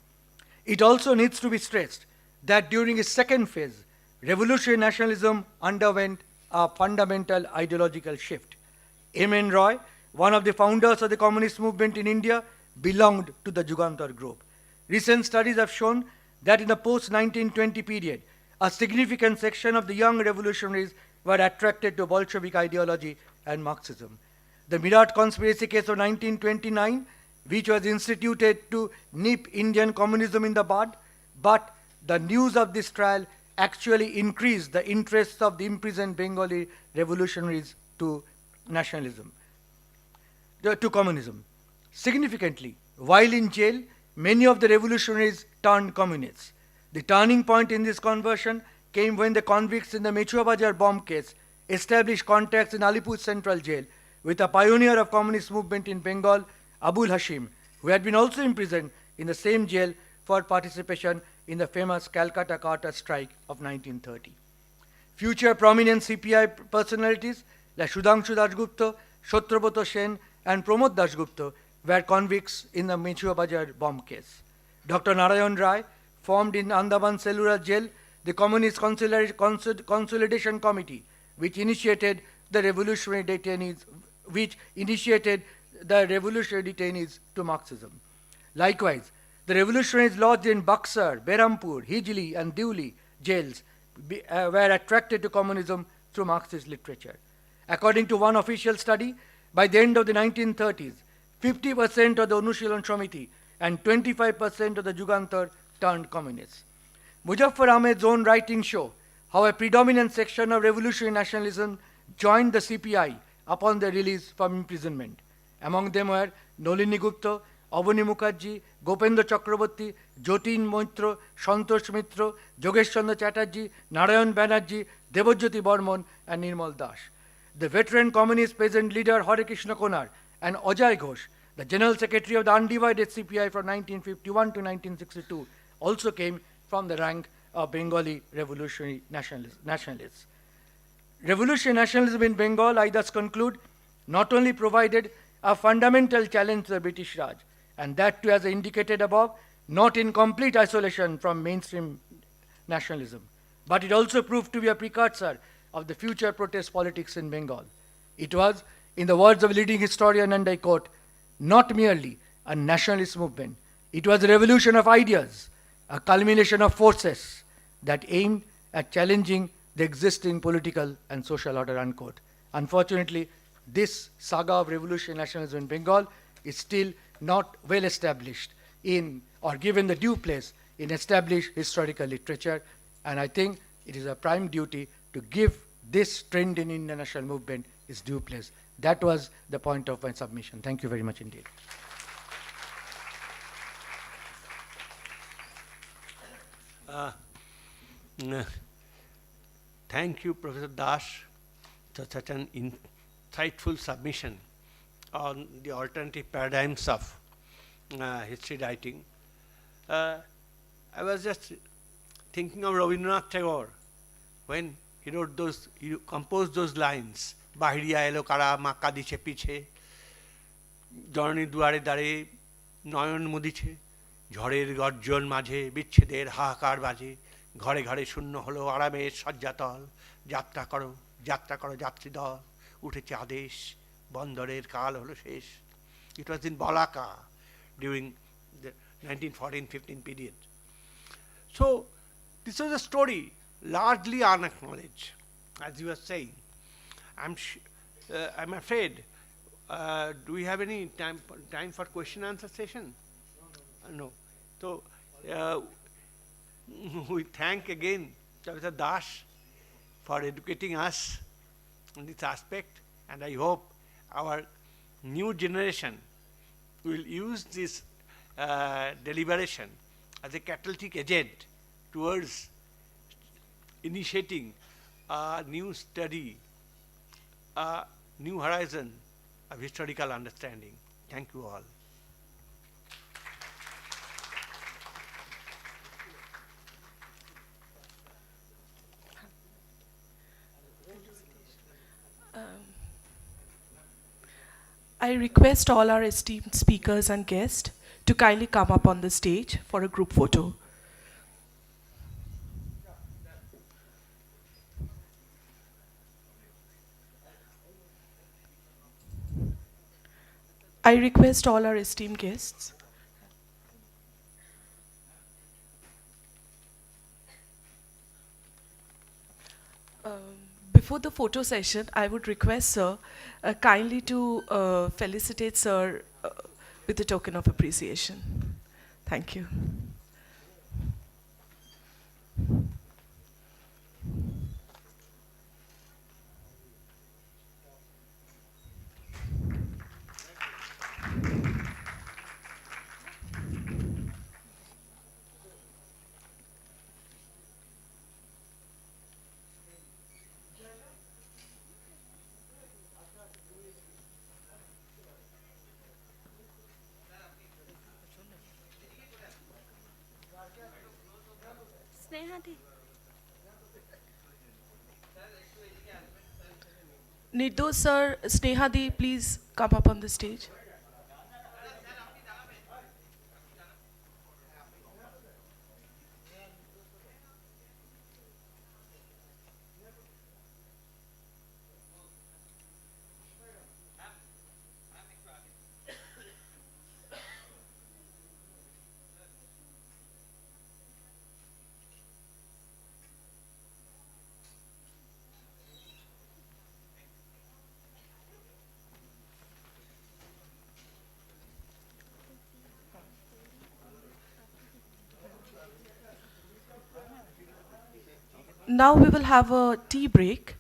It also needs to be stressed that during its second phase, revolutionary nationalism underwent a fundamental ideological shift. M.N. Roy, one of the founders of the communist movement in India, belonged to the Jugantar group. Recent studies have shown that in the post-1920 period, a significant section of the young revolutionaries were attracted to Bolshevik ideology and Marxism. the Mirat conspiracy case of 1929, which was instituted to nip Indian communism in the bud, but the news of this trial actually increased the interest of the imprisoned Bengali revolutionaries to nationalism, to communism. Significantly, while in jail, many of the revolutionaries turned communists. The turning point in this conversion came when the convicts in the Mechua Bazar bomb case established contacts in Alipur Central Jail with a pioneer of communist movement in Bengal, Abul Hashim, who had been also imprisoned in the same jail for participation in the famous Calcutta Carter strike of 1930. Future prominent CPI personalities like Sudhanshu Dasgupta, Shotrabrata Sen, and Pramod Dasgupta were convicts in the Mechua Bazar bomb case. Dr. Narayan Rai formed in Andaman Cellular Jail the Communist Consolidation Committee, which initiated the revolutionary detainees, to Marxism. Likewise, the revolutionaries lodged in Buxar, Berhampur, Hijli, and Deuli jails were attracted to communism through Marxist literature. According to one official study, by the end of the 1930s, 50% of the Anushilan Samiti and 25% of the Jugantar turned communists. Muzaffar Ahmed's own writings show how a predominant section of revolutionary nationalism joined the CPI upon their release from imprisonment. Among them were Nalini Gupta, Avani Mukherjee, Gopendra Chakraborty, Jotin Moitra, Santosh Mitra, Jogesh Chandra Chatterjee, Narayan Banerjee, Debojyoti Barman, and Nirmal Das. The veteran communist peasant leader Hare Krishna Konar and Ajay Ghosh, the general secretary of the undivided CPI from 1951 to 1962, also came from the rank of Bengali revolutionary nationalists. Revolutionary nationalism in Bengal, I thus conclude, not only provided a fundamental challenge to the British Raj, and that too, as indicated above, not in complete isolation from mainstream nationalism, but it also proved to be a precursor of the future protest politics in Bengal. It was, in the words of a leading historian, and I quote, not merely a nationalist movement, it was a revolution of ideas, a culmination of forces that aimed at challenging the existing political and social order, unquote. Unfortunately, this saga of revolutionary nationalism in Bengal is still not well established in or given the due place in established historical literature, and I think it is a prime duty to give this trend in Indian national movement its due place. That was the point of my submission. Thank you very much indeed. Thank you, Professor Das, for such an insightful submission on the alternative paradigms of history writing. I was just thinking of Rabindranath Tagore when he composed those lines. Bahiriya elo kara maka diche piche, জননী দুয়ারে দাঁড়ে নয়ন মুদিছে, ঝড়ের গর্জন মাঝে বিচ্ছেদের হাহাকার বাজে, ঘরে ঘরে শূন্য হলো আরামের শয্যাতল, যাত্রা করো যাত্রী দল, উঠেছে আদেশ, বন্দরের কাল হলো শেষ. It was in Balaka during the 1914-15 period. So this was a story largely unacknowledged, as you were saying. I'm afraid, do we have any time for question answer session? No. So we thank again Professor Das for educating us on this aspect, and I hope our new generation will use this deliberation as a catalytic agent towards initiating a new study, a new horizon of historical understanding. Thank you all. I request all our esteemed speakers and guests to kindly come up on the stage for a group photo. I request all our esteemed guests. Before before the photo session, I would request Sir kindly to felicitate Sir with a token of appreciation. Thank you. Sneha di. Nirdosh Sir, Sneha Di, please come up on the stage. Now we will have a tea break.